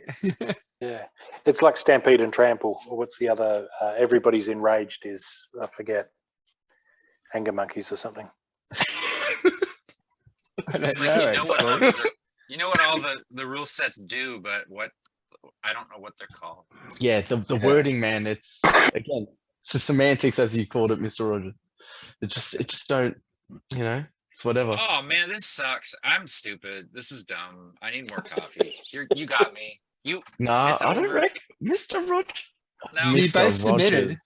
S2: Yeah. It's like Stampede and Trample, or what's the other? Everybody's enraged is, I forget, Anger Monkeys or something.
S1: I don't
S5: It's like you know what all
S1: actually.
S5: these are. You know what all the rule sets do, but what I don't know what they're called.
S4: yeah. The
S1: Yeah.
S4: wording, man. It's again, it's the semantics, as you called it, Mr. Rogers. It just don't. It's whatever.
S5: Oh man, this sucks. I'm stupid. This is dumb. I need more coffee. You got me. You
S4: Nah,
S5: it's
S4: I don't
S5: over.
S4: reckon, Mr. Rogers.
S5: no.
S1: You
S4: Mr.
S1: both submitted.
S4: Rogers.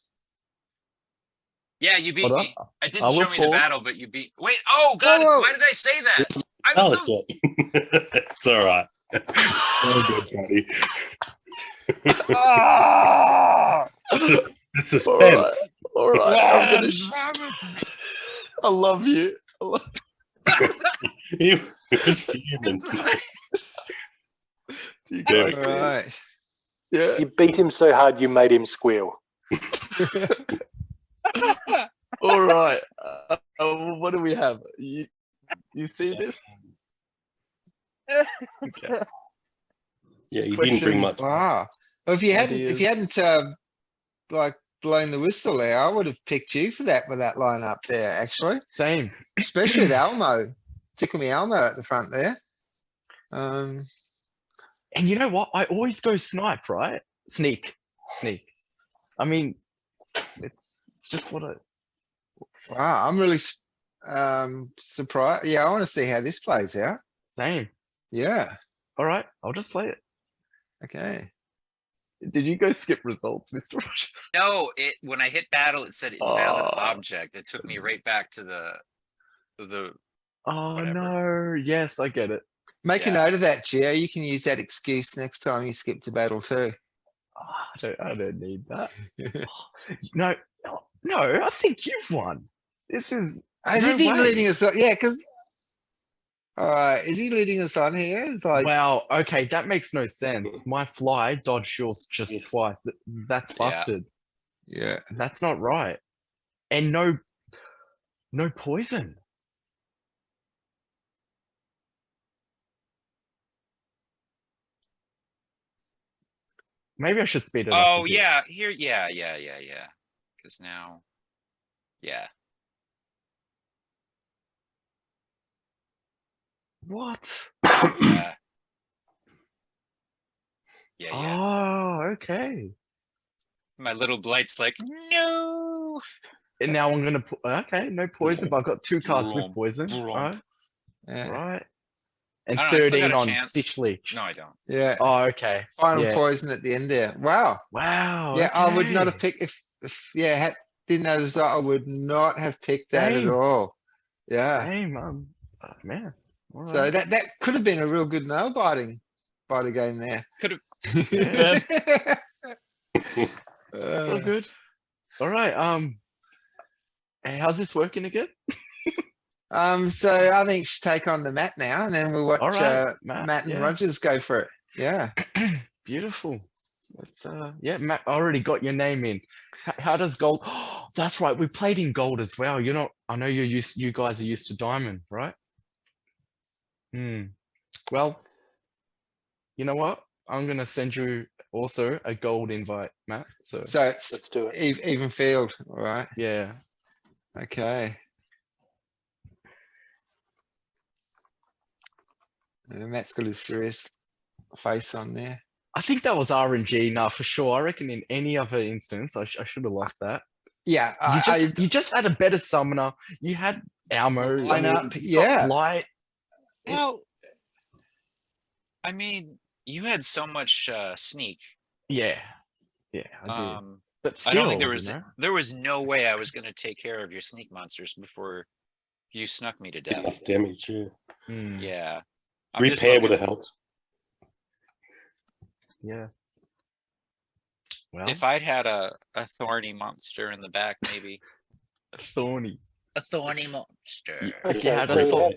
S5: Yeah, you beat
S4: Hold
S5: me.
S4: on.
S5: It
S4: I
S5: didn't
S4: will
S5: show me the
S4: pause.
S5: battle, but you beat. Wait. Oh God!
S1: Whoa.
S5: Why did I say that? I'm
S6: Oh,
S5: so.
S6: it's all right. All good, buddy.
S1: Oh!
S6: The suspense.
S4: All right. I love you.
S6: He was fuming.
S4: You
S6: Yeah.
S4: guys,
S1: Right.
S4: yeah.
S2: You beat him so hard you made him squeal.
S4: All right. What do we have? You see this? Okay.
S6: Yeah, you didn't bring much.
S1: Wow. Well, if you hadn't like blown the whistle there, I would have picked you for that with that lineup there, actually.
S4: Same.
S1: Especially with Elmo. Tickle me Elmo at the front there.
S4: And you know what? I always go snipe, right? Sneak. I mean, it's just what I.
S1: Wow, I'm really surprised. Yeah, I want to see how this plays out.
S4: Same.
S1: Yeah.
S4: All right. I'll just play it.
S1: Okay.
S4: Did you go skip results, Mr. Roger?
S5: No, when I hit battle, it said invalid
S4: Oh.
S5: object. It took me right back to the
S4: Oh
S5: Whatever.
S4: no, yes, I get it.
S1: Make a
S5: Yeah.
S1: note of that, Gio. You can use that excuse next time you skip to battle too.
S4: Oh, I don't need that. No, no, I think you've won. This is
S1: As
S4: no
S1: if he's
S4: way.
S1: leading us on, yeah, because. Alright, is he leading us on here? It's like,
S4: Wow, okay, that makes no sense. My fly dodged yours just
S6: Yes.
S4: twice. That's
S5: Yeah.
S4: busted.
S1: yeah.
S4: That's not right. And no poison. Maybe I should speed it up. a
S5: Oh
S4: bit.
S5: yeah, here, yeah. Because now, yeah.
S4: What?
S5: Yeah. Yeah.
S4: Oh, okay.
S5: My little blight's like, no.
S4: And now I'm gonna put. Okay, no poison, but I've got 2 cards with
S5: Bromp,
S4: poison.
S5: bromp.
S4: Right,
S1: Yeah.
S4: right. And
S5: I don't know, I still got
S4: 13
S5: a
S4: on
S5: chance.
S4: Stitch Leech.
S5: No, I don't.
S1: Yeah.
S4: Oh, okay.
S1: Final
S4: yeah.
S1: poison at the end there. Wow.
S4: Wow.
S1: Yeah, I would not have
S4: okay.
S1: picked if yeah, didn't know the result, I would not have picked that at
S4: Same.
S1: all. Yeah.
S4: Same, man. All
S1: So
S4: right.
S1: that could have been a real good nail biting game there.
S5: Could have.
S4: All good. All right. Hey, how's this working again?
S1: So I think you should take on the Matt now, and then we'll watch
S4: All right, Matt,
S1: Matt and
S4: yeah.
S1: Rogers go for it. Yeah.
S4: Beautiful. Let's yeah, Matt, I already got your name in. How does gold? Oh, that's right. We played in gold as well. You're not. I know you guys are used to diamond, right? Well, you know what? I'm gonna send you also a gold invite, Matt. So
S1: So it's
S2: Let's do it.
S1: even field. All right.
S4: yeah.
S1: Okay. Matt's got his serious face on there.
S4: I think that was RNG now for sure. I reckon in any other instance, I should have lost that.
S1: Yeah.
S4: You just had a better summoner. You had Almo.
S1: Line up,
S4: you got
S1: yeah.
S4: Blight.
S5: Well, I mean, you had so much sneak.
S4: Yeah. Yeah, I did. But still,
S5: I don't think there was no way I was going to take care of your sneak monsters before you snuck me to death.
S6: Enough damage. Yeah.
S5: Yeah. I'm just
S6: Repair would
S5: looking-
S6: have helped.
S4: Yeah. Well,
S5: If I'd had a thorny monster in the back, maybe.
S4: thorny.
S5: A thorny monster.
S4: If you
S2: Okay,
S4: had
S2: so
S4: a
S2: we
S4: thorn.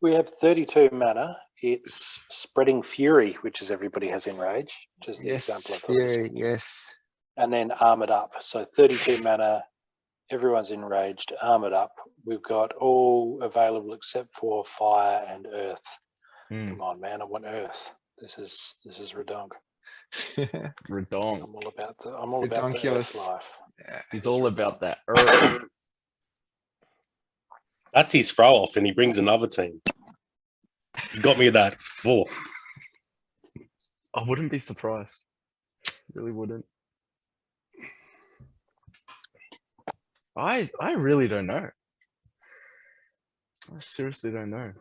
S2: We have 32 mana. It's Spreading Fury, which is everybody has Enrage, which is the
S1: Yes.
S2: example I've got this
S1: Fury.
S2: week.
S1: Yes.
S2: And then Armored Up. So 32 mana, everyone's enraged, Armored Up. We've got all available except for Fire and Earth. Come on, man, I want Earth. This is redonk.
S4: Redong.
S2: I'm all about the Earth
S1: Redonkulous.
S2: life.
S4: He's all about that.
S6: That's his throw off, and he brings another team. He got me that 4.
S4: I wouldn't be surprised. Really wouldn't. I really don't know. I seriously don't know.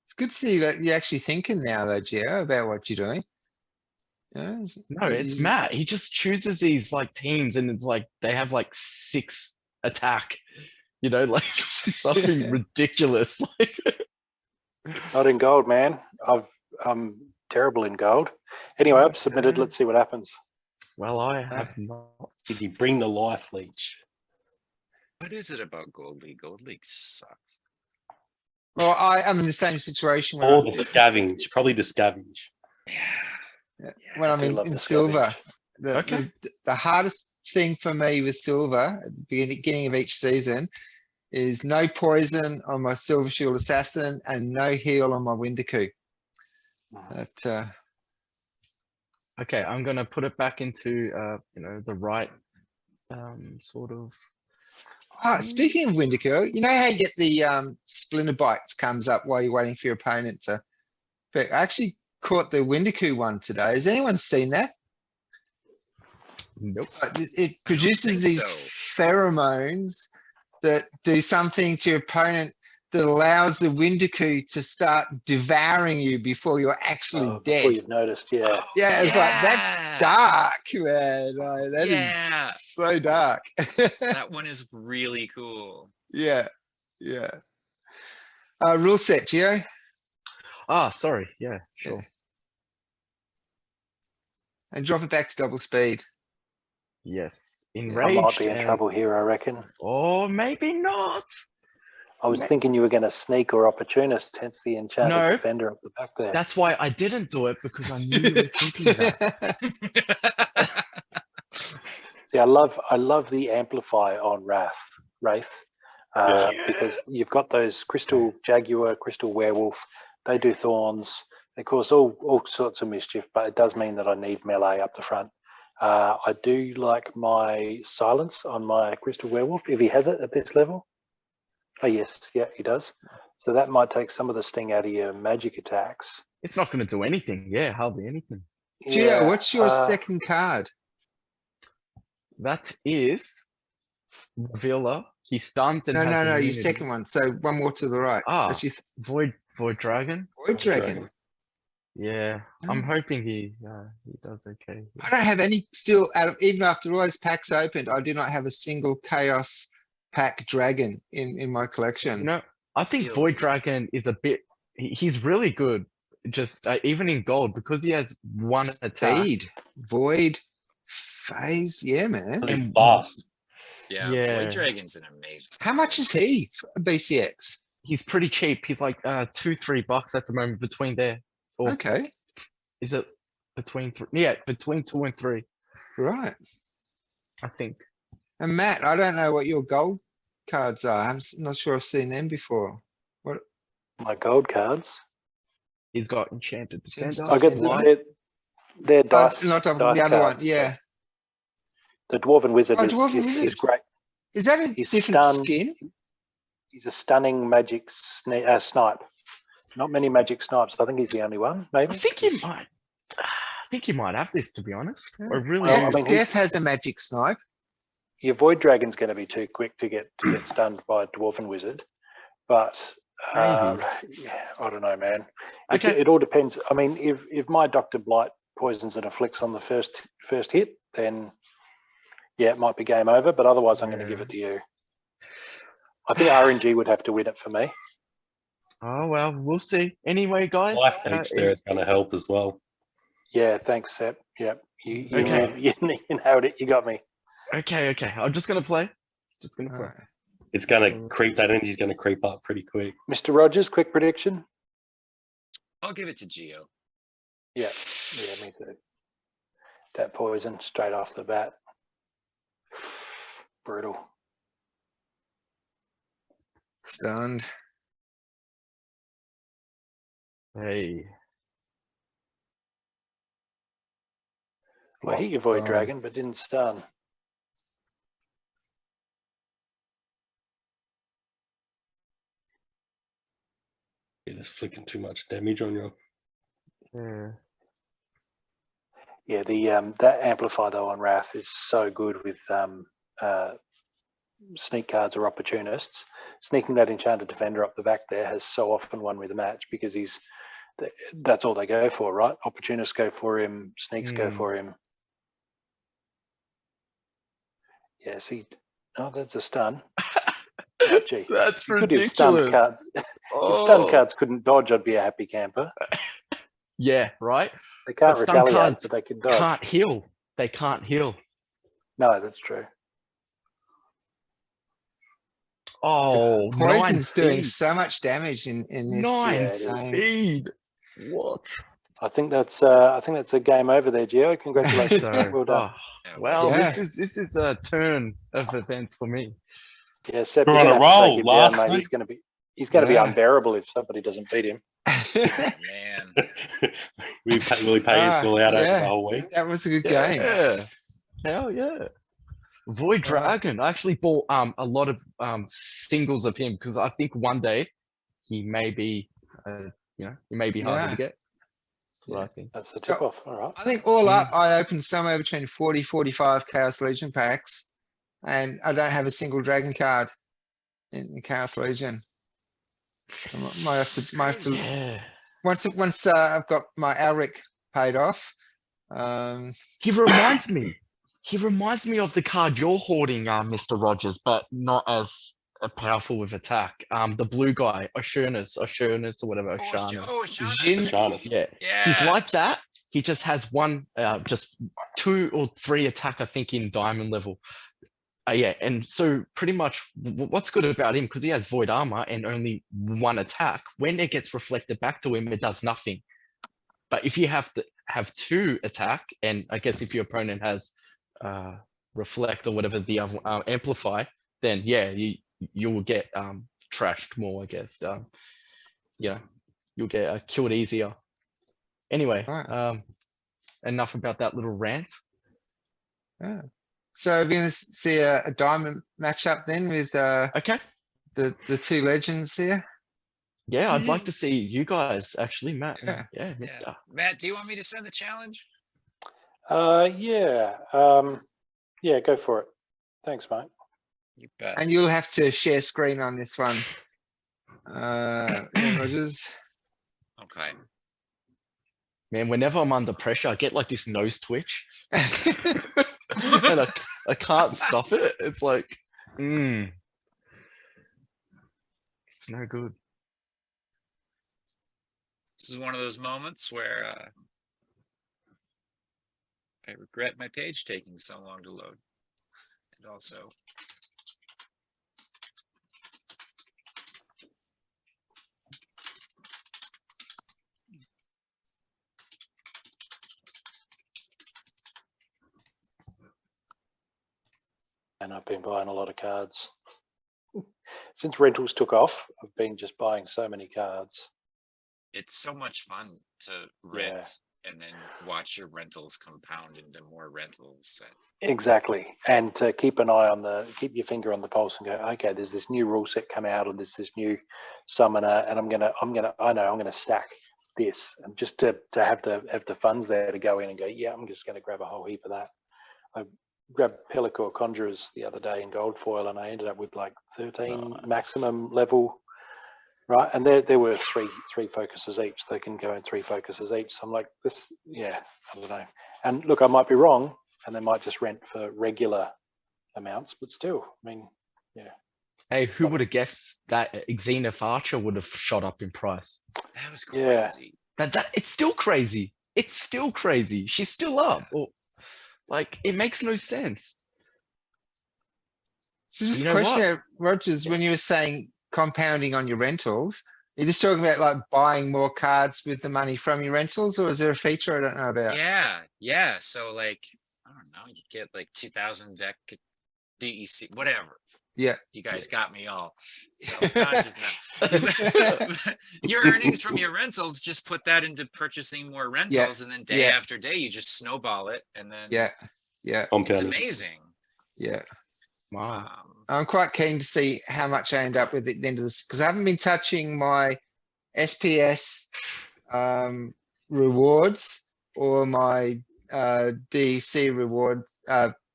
S1: It's good to see that you're actually thinking now, though, Gio, about what you're doing. Yeah,
S4: No, it's Matt. He just chooses these like teams, and it's like they have like 6 attack. You know, like something ridiculous. Like
S2: Not in gold, man. I'm terrible in gold. Anyway, I've submitted.
S4: Okay.
S2: Let's see what happens.
S4: well, I have not.
S6: Did he bring the life leech?
S5: What is it about Gold League? Gold League sucks.
S1: Well, I'm in the same situation when,
S6: Or the scavenge? Probably the scavenge.
S1: when I'm
S2: I do love
S1: in
S2: the
S1: silver.
S2: scavenge.
S4: Okay.
S1: The hardest thing for me with silver at the beginning of each season is no poison on my Silver Shield Assassin and no heal on my Windiku. That
S4: Okay, I'm gonna put it back into the right sort of.
S1: speaking of Windiku, you know how you get the splinter bites comes up while you're waiting for your opponent to. But I actually caught the Windiku one today. Has anyone seen that?
S4: Nope.
S1: It's like it produces
S5: think
S1: these
S5: so.
S1: pheromones that do something to your opponent that allows the Windiku to start devouring you before you're actually
S2: Before
S1: dead.
S2: you've noticed, yeah.
S1: Yeah, it's like that's dark, man. Like, that is
S5: Yeah.
S1: so dark.
S5: That one is really cool.
S1: Yeah, yeah. Rule set, Geo.
S4: Ah, sorry. Yeah, sure.
S1: Yeah. And drop it back to double speed.
S4: Yes.
S2: I
S4: Enraged.
S2: might be in
S4: and-
S2: trouble here, I reckon.
S4: Or maybe not.
S2: I was thinking you were going to sneak or opportunist, hence the enchanted
S4: No.
S2: defender up the back there.
S4: That's why I didn't do it, because I knew you were thinking that.
S2: See, I love the amplify on Wraith, because you've got those crystal jaguar, crystal werewolf. They do thorns. They cause all sorts of mischief, but it does mean that I need melee up the front. I do like my silence on my crystal werewolf if he has it at this level. Oh yes, yeah, he does. So that might take some of the sting out of your magic attacks.
S4: It's not going to do anything. Yeah, hardly anything.
S1: Geo,
S2: Yeah,
S1: what's your second card?
S4: That is Revealer. He stuns and
S1: No,
S4: has
S1: no, no, your
S4: immunity.
S1: second one. So one more to the right.
S4: Ah,
S1: That's your
S4: Void Dragon.
S1: Void Dragon.
S4: Yeah, I'm
S1: Hmm.
S4: hoping he does okay.
S1: I don't have any still out of, even after all those packs opened, I do not have a single Chaos pack dragon in my collection.
S4: You know, I think
S5: Ew.
S4: Void Dragon is a bit. He's really good. Just even in gold, because he has one attack.
S1: Speed, void, phase, yeah, man.
S6: He's
S4: And-
S6: fast.
S5: Yeah,
S4: Yeah.
S5: Void Dragon's an amazing.
S1: How much is he for BCX?
S4: He's pretty cheap. He's like $2-3 at the moment between there. Or
S1: Okay,
S4: is it between three? Yeah, between 2 and 3,
S1: right.
S4: I think.
S1: And Matt, I don't know what your gold cards are. Not sure I've seen them before.
S2: my gold cards.
S4: He's got Enchanted
S1: Enchanted
S4: Defender.
S2: I get
S1: Defender.
S2: they're dice.
S1: Not the
S2: dice
S1: other one,
S2: cards.
S1: yeah.
S2: The Dwarven Wizard
S1: Oh,
S2: is,
S1: Dwarven
S2: is
S1: Wizard.
S2: great.
S1: Is that a
S2: He's
S1: different
S2: stunned.
S1: skin?
S2: He's a stunning magic snipe. Not many magic snipes. I think he's the only one,
S4: I
S2: maybe.
S4: think you might. I think you might have this, to be honest. I really
S2: Well,
S4: do.
S2: I mean, he's-
S1: Death has a magic snipe.
S2: Your Void Dragon's going to be too quick to get stunned by a Dwarven Wizard, but
S4: Maybe.
S2: yeah, I don't know, man.
S4: Okay.
S2: It all depends. I mean, if my Dr. Blight poisons and afflicts on the first hit, then yeah, it might be game over. But otherwise, I'm going to give it to you. I think RNG would have to win it for me.
S4: Oh well, we'll see. Anyway, guys.
S6: Life H there is going to help as well.
S2: Yeah, thanks, Sep. Yeah, you
S4: Okay.
S2: you nailed it. You got me.
S4: Okay. I'm just gonna play. Just gonna play.
S1: Alright.
S6: It's going to creep, that energy's going to creep up pretty quick.
S2: Mr. Rogers, quick prediction.
S5: I'll give it to Geo.
S2: Yeah, me too. That poison straight off the bat. Brutal.
S1: Stunned.
S4: Hey.
S2: I hit your Void
S1: Oh.
S2: Dragon, but didn't stun.
S6: Yeah, that's flicking too much damage on you.
S4: Yeah.
S2: Yeah, the that amplify though on Wrath is so good with sneak cards or opportunists. Sneaking that enchanted defender up the back there has so often won with a match because that's all they go for, right? Opportunists go for him, sneaks go
S4: Mm.
S2: for him. Yeah, see, oh, that's a stun. Gee,
S4: That's
S2: you could have stunned
S4: ridiculous.
S2: cards. If stun cards couldn't dodge, I'd be a happy camper.
S4: Yeah, right.
S2: They can't
S4: But stun
S2: retaliate,
S4: cards
S2: but they can dodge.
S4: Can't heal. They can't heal.
S2: No, that's true.
S4: Oh,
S1: Poison's doing
S4: speed.
S1: so much damage in this.
S4: Nine
S2: Yeah, it is.
S4: speed. What?
S2: I think that's a game over there, Gio. Congratulations.
S4: So,
S2: Well done.
S5: Yeah,
S4: well,
S1: Yeah.
S4: this is a turn of events for me.
S2: Yeah, Sep,
S6: We're
S2: you're
S6: on a
S2: gonna have to
S6: roll,
S2: take him down,
S6: last
S2: mate.
S6: night.
S2: He's gonna be
S1: Yeah.
S2: unbearable if somebody doesn't beat him.
S5: man.
S6: We really pay us all out over
S1: yeah.
S6: the whole week.
S1: That was a good game.
S4: Yeah. Hell yeah. Void Dragon. I actually bought a lot of singles of him because I think one day he may be he may be harder
S1: Yeah.
S4: to get. That's what
S1: Yeah.
S4: I think.
S2: That's the tip off. All right.
S1: I think all up, I opened somewhere between 40, 45 Chaos Legion packs, and I don't have a single dragon card. in Chaos Legion. Might have
S5: It's
S1: to, might have to,
S5: crazy.
S4: Yeah.
S1: once I've got my Alric paid off.
S4: He reminds me. He reminds me of the card you're hoarding, Mr. Rogers, but not as powerful with attack. The blue guy, Oshernus or whatever, Oshernus.
S1: Jin,
S5: Shaunus.
S6: Sharnus.
S4: Yeah, he's
S5: Yeah.
S4: like that. He just has one, just 2 or 3 attack, I think, in diamond level. Yeah, and so pretty much what's good about him, because he has void armor and only 1 attack, when it gets reflected back to him, it does nothing. But if you have to have 2 attack, and I guess if your opponent has reflect or whatever the other amplify, then yeah, you will get trashed more, I guess. Yeah, you'll get killed easier. Anyway,
S1: Right.
S4: enough about that little rant.
S1: yeah. So we're gonna see a diamond matchup then with
S4: Okay.
S1: the 2 legends here.
S4: Yeah, I'd like to see you guys actually, Matt.
S1: Yeah.
S4: Yeah, Mister.
S5: Matt, do you want me to send the challenge?
S2: Yeah. Yeah, go for it. Thanks, mate.
S5: You bet.
S1: And you'll have to share screen on this one. Rogers.
S5: Okay.
S4: Man, whenever I'm under pressure, I get like this nose twitch, and I can't stop it. It's like, it's no good.
S5: This is one of those moments where I regret my page taking so long to load. And also,
S2: And I've been buying a lot of cards. Since rentals took off, I've been just buying so many cards.
S5: it's so much fun to rent and then watch your rentals compound into more rentals.
S2: Exactly. And to keep an eye on keep your finger on the pulse and go, okay, there's this new rule set come out, or there's this new summoner, and I'm gonna stack this, and just to have the funds there to go in and go, yeah, I'm just gonna grab a whole heap of that. I grabbed Pellicore Conjurers the other day in gold foil, and I ended up with like 13 maximum level. Right, and there were three focuses each. They can go in 3 focuses each. So I'm like, this, yeah, I don't know. And look, I might be wrong, and they might just rent for regular amounts, but still, I mean, yeah.
S4: Hey, who would have guessed that Xenith Archer would have shot up in price?
S5: That was
S2: Yeah.
S5: crazy.
S4: That it's still crazy. It's still crazy. She's still up. Or, like, it makes no sense.
S1: So just
S4: You
S1: a
S4: know
S1: question,
S4: what?
S1: there, Rogers, when you were saying compounding on your rentals, you're just talking about like buying more cards with the money from your rentals, or is there a feature I don't know about?
S5: Yeah. So like, I don't know, you get like 2,000 deck DEC, whatever.
S1: Yeah.
S5: You guys got me all self-conscious now. Your earnings from your rentals, just put that into purchasing more rentals, and then day after day you just snowball it, and then
S1: Yeah.
S5: it's
S6: Compounding.
S5: amazing.
S1: Yeah.
S4: Wow.
S1: I'm quite keen to see how much I end up with at the end of this, because I haven't been touching my SPS rewards or my DEC reward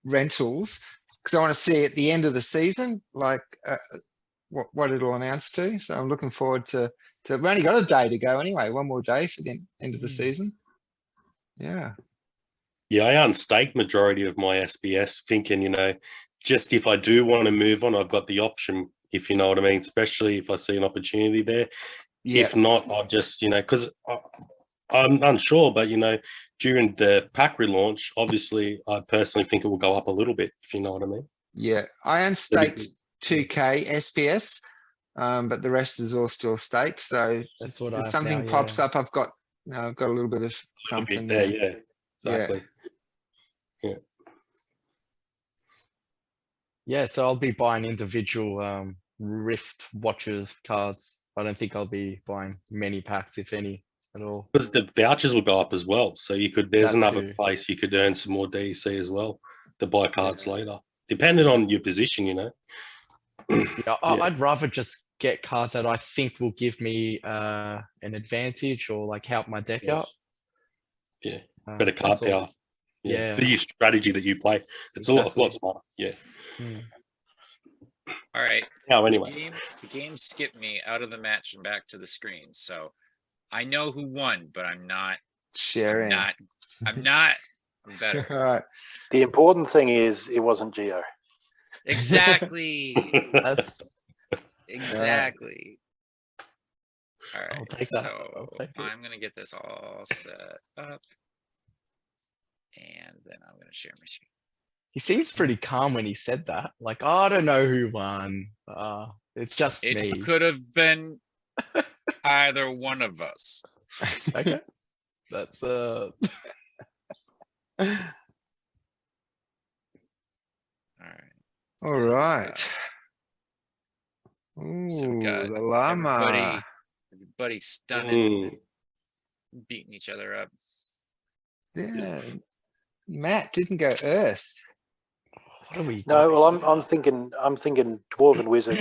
S1: rentals, because I want to see at the end of the season, like what it'll announce to. So I'm looking forward to we've only got a day to go anyway, 1 more day for the end of the season. Yeah.
S6: Yeah, I unstake majority of my SBS, thinking, just if I do want to move on, I've got the option, if you know what I mean, especially if I see an opportunity there.
S1: Yeah.
S6: If not, I'll just, because I'm unsure, but, during the pack relaunch, obviously, I personally think it will go up a little bit, if you know what I mean.
S1: Yeah. I unstaked 2K SPS, but the rest is all still staked. So
S4: That's what
S1: if
S4: I have
S1: something
S4: now,
S1: pops
S4: yeah.
S1: up, I've got a little bit of
S6: A little
S1: something
S6: bit there,
S1: there.
S6: yeah, exactly.
S4: Yeah, so I'll be buying individual Rift Watchers cards. I don't think I'll be buying many packs, if any, at all.
S6: Because the vouchers will go up as well. So there's
S4: That
S6: another
S4: too.
S6: place you could earn some more DEC as well to buy cards later, depending on your position,
S4: Yeah,
S6: Yeah.
S4: I'd rather just get cards that I think will give me an advantage or like help my deck out.
S6: Yeah, better card
S4: that's all.
S6: power. Yeah,
S4: Yeah.
S6: for your strategy that you play, it's a lot smarter. Yeah.
S5: All right.
S6: Now,
S5: The
S6: anyway,
S5: game skipped me out of the match and back to the screen. So I know who won, but I'm
S1: Sharing.
S5: better.
S1: All right.
S2: The important thing is it wasn't Geo.
S5: Exactly.
S4: That's
S5: Exactly. All
S4: I'll
S5: right.
S4: take that.
S5: So
S4: I'll take it.
S5: I'm gonna get this all set up. And then I'm gonna share my screen.
S4: He seems pretty calm when he said that. Like, oh, I don't know who won. It's just
S5: It
S4: me.
S5: could have been either one of us.
S4: Okay. That's
S5: All right.
S1: All
S5: So,
S1: right.
S5: So we
S1: Ooh,
S5: got
S1: the llama.
S5: everybody stunning,
S6: mm,
S5: beating each other up.
S1: Yeah. Matt didn't go Earth.
S4: what are we?
S2: No, well,
S4: got
S2: I'm thinking Dwarven Wizard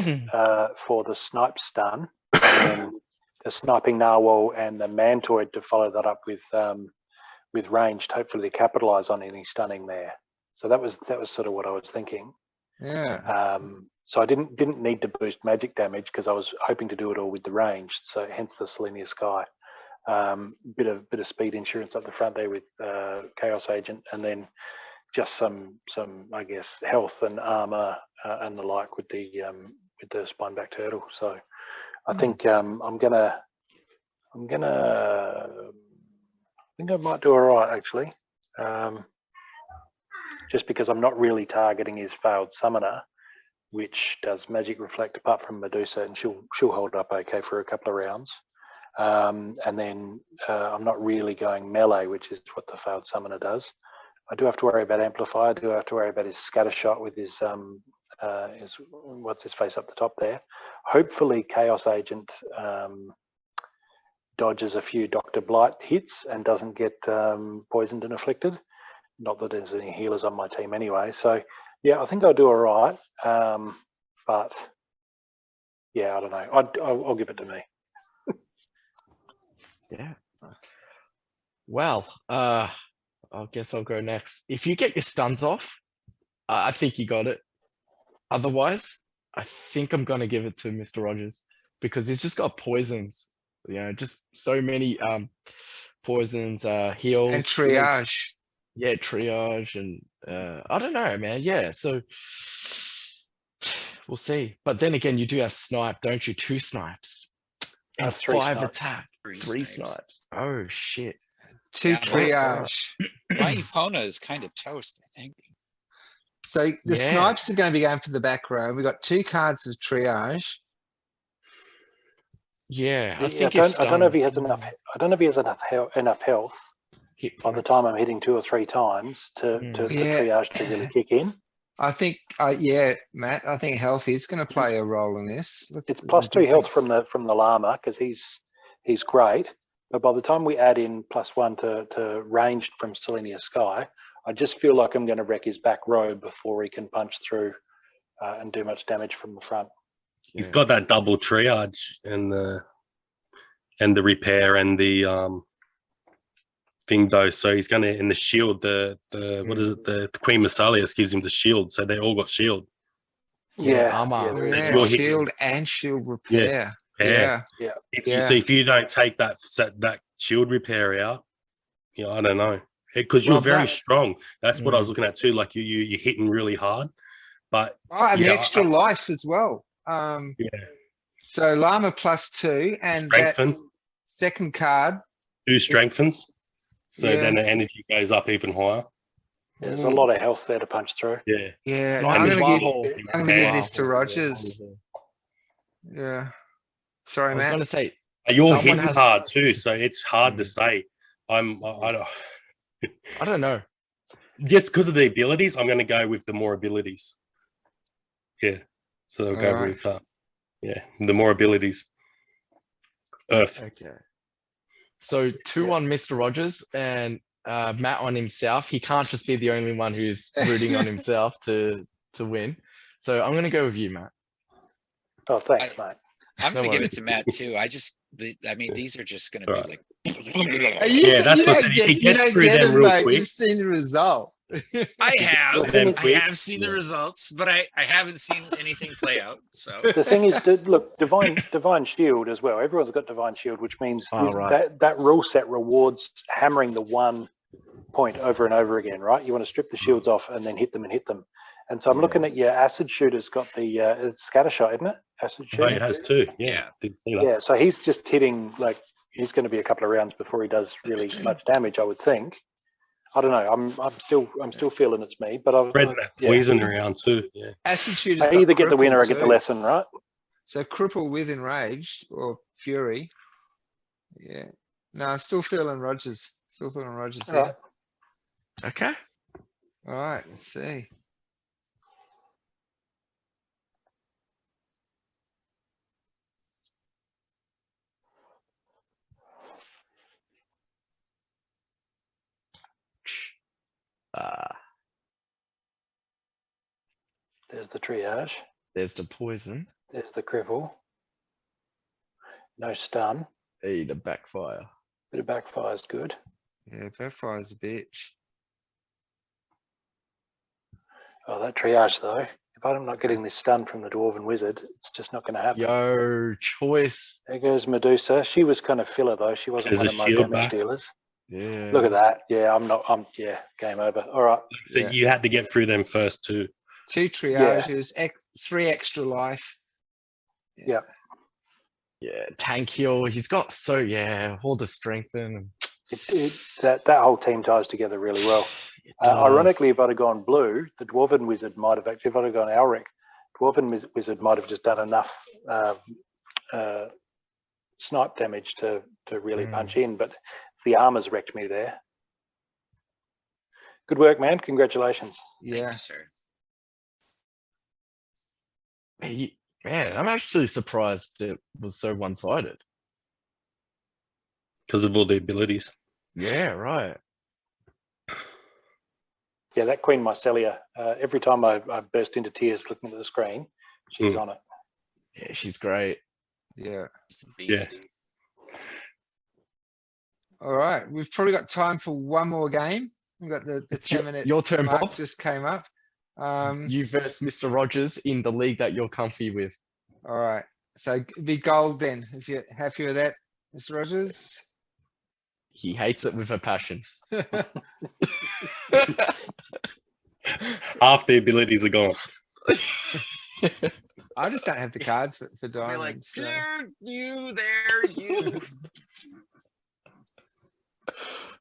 S2: for the snipe stun, and then the sniping narwhal and the mantoid to follow that up with ranged, hopefully to capitalize on any stunning there. So that was sort of what I was thinking.
S1: Yeah.
S2: So I didn't need to boost magic damage because I was hoping to do it all with the ranged. So hence the Selenia Sky. Bit of speed insurance up the front there with Chaos Agent, and then just some I guess health and armor and the like with the Spineback Turtle. So I think I think I might do all right actually. Just because I'm not really targeting his failed summoner, which does magic reflect apart from Medusa, and she'll hold up okay for a couple of rounds. And then I'm not really going melee, which is what the failed summoner does. I do have to worry about Amplify. I do have to worry about his scatter shot with his what's his face up the top there. Hopefully Chaos Agent dodges a few Dr. Blight hits and doesn't get poisoned and afflicted. Not that there's any healers on my team anyway. So yeah, I think I'll do all right. But yeah, I don't know. I'll give it to me.
S4: Yeah. Well, I guess I'll go next. If you get your stuns off, I think you got it. Otherwise, I think I'm gonna give it to Mr. Rogers because he's just got poisons. You know, just so many poisons, heals,
S1: And triage.
S4: yeah, triage, and I don't know, man. Yeah, so we'll see. But then again, you do have snipe, don't you? 2 snipes and
S2: That's 3
S4: 5
S2: snipes.
S4: attack,
S5: Three
S4: 3
S5: snipes.
S4: snipes. Oh shit!
S1: 2
S5: Yeah,
S1: triage.
S5: My Epona is kind of toast, I think.
S1: So the
S4: Yeah.
S1: snipes are going to be going for the back row. We've got 2 cards of triage.
S4: Yeah, I
S2: Yeah,
S4: think
S2: I don't know if he has
S4: stuns,
S2: enough. I don't know if he has enough health
S4: hit
S2: by the
S4: points.
S2: time I'm hitting 2 or 3 times for
S1: Yeah.
S2: triage to really kick in.
S1: I think, yeah, Matt, I think health is going to play a role in this. Look
S2: It's
S1: at
S2: plus
S1: the
S2: 3 health
S1: difference.
S2: from the llama because he's great. But by the time we add in +1 to ranged from Selenia Sky, I just feel like I'm going to wreck his back row before he can punch through and do much damage from the front.
S6: he's
S4: Yeah.
S6: got that double triage and the repair and the thing though. So he's gonna in the shield, the what is it? The Queen Masalius gives him the shield, so they all got shield.
S4: Yeah, armor.
S1: Oh,
S2: there is
S1: yeah,
S6: you're
S2: that.
S6: hitting-
S1: shield and shield repair.
S6: Yeah.
S1: Yeah.
S6: So if you don't take that shield repair out, I don't know, because
S4: Well,
S6: you're very
S4: that-
S6: strong. That's what I was
S4: Mm.
S6: looking at too. Like you're hitting really hard, but
S1: Oh, and the
S6: Yeah,
S1: extra life as well.
S6: yeah,
S1: So llama +2 and
S6: strengthen.
S1: that second card.
S6: 2 strengthens, so
S1: Yeah.
S6: then the energy goes up even higher.
S2: There's a lot of health there to punch through.
S6: Yeah,
S1: Yeah,
S4: Snipe
S1: I'm
S6: and
S1: gonna
S6: the
S1: give,
S4: Warhol.
S1: I'm gonna give this
S4: Warhol,
S1: to
S4: yeah,
S1: Rogers.
S4: Warhol.
S1: Yeah. Sorry,
S4: I was
S1: Matt.
S4: gonna say,
S6: you're
S4: Someone
S6: hitting
S4: has-
S6: hard too, so it's hard to
S4: Mm.
S6: say. I don't.
S4: I don't know.
S6: Just because of the abilities, I'm going to go with the more abilities. Yeah, so I'll go
S1: Alright.
S6: with the more abilities. Earth.
S4: Okay. So 2 on Mr. Rogers and Matt on himself. He can't just be the only one who's rooting on himself to win. So I'm gonna go with you, Matt.
S2: Oh, thanks, mate.
S5: I'm
S4: No
S5: gonna give
S4: worries.
S5: it to Matt too. I mean, these are just gonna be
S6: Alright.
S5: like.
S1: Hey, you
S6: Yeah, that's what I
S1: don't
S6: said.
S1: get-
S6: He
S1: you
S6: gets
S1: don't
S6: through
S1: get
S6: them
S1: it,
S6: real
S1: mate.
S6: quick.
S1: You've seen the result.
S5: I have.
S2: The thing is-
S5: I have seen the
S6: Yeah.
S5: results, but I haven't seen anything play out. So
S2: The thing is, look, divine shield as well. Everyone's got divine shield, which means
S4: Oh, right.
S2: that rule set rewards hammering the one point over and over again, right? You want to strip the shields off and then hit them and hit them. And so I'm looking at your acid shooter's got the it's scatter shot, isn't it? Acid
S6: Oh,
S2: shooter.
S6: it has two. Yeah.
S5: Yeah.
S6: Didn't see that.
S2: Yeah, so he's just hitting like he's going to be a couple of rounds before he does really much damage, I would think. I don't know. I'm still feeling it's me, but I've
S6: Spreading that poison around too. Yeah.
S1: Acid shooters.
S2: I either get the winner or get the lesson, right?
S1: So cripple with enraged or fury. Yeah. No, I'm still feeling Rogers. Still feeling Rogers
S2: All
S1: here.
S2: right.
S4: Okay.
S1: All right, let's see.
S2: There's the triage.
S4: There's the poison.
S2: There's the cripple. No stun.
S4: Hey, the backfire.
S2: Bit of backfire is good.
S1: Yeah, backfire's a bitch.
S2: Oh, that triage though. If I'm not getting this stun from the dwarven wizard, it's just not going to happen.
S4: Yo, choice.
S2: There goes Medusa. She was kind of filler though. She wasn't
S6: There's
S2: one
S6: a
S2: of my
S6: shield
S2: damage
S6: back.
S2: dealers.
S4: Yeah.
S2: Look at that. Yeah, yeah, game over. All right.
S6: So
S1: Yeah.
S6: you had to get through them first too.
S1: 2 triages, 3 extra life.
S2: Yeah.
S4: Yeah, tank heal. He's got all the strengthen.
S2: That whole team ties together really well.
S4: It does.
S2: Ironically, if I'd have gone blue, the dwarven wizard might have actually. If I'd have gone Elric, dwarven wizard might have just done enough snipe damage to really punch in. But it's the armor's wrecked me there. Good work, man. Congratulations.
S5: thank
S1: Yeah.
S5: you, sir.
S4: Man, I'm actually surprised it was so one-sided.
S6: Because of all the abilities.
S4: Yeah, right.
S2: Yeah, that Queen Mycelia. Every time I burst into tears looking at the screen, she's on it.
S4: Yeah, she's great.
S1: Yeah.
S5: It's a beast.
S1: All right. We've probably got time for one more game. We've got the
S4: It's
S1: 10-minute
S4: your turn,
S1: mark
S4: Bob.
S1: just came up.
S4: You versus Mr. Rogers in the league that you're comfy with.
S1: All right. So be gold then, if you're happy with that, Mr. Rogers.
S4: He hates it with a passion.
S6: Half the abilities are gone.
S1: I just don't have the cards for
S5: Be like,
S1: diamonds. So.
S5: "Dude, you there, you."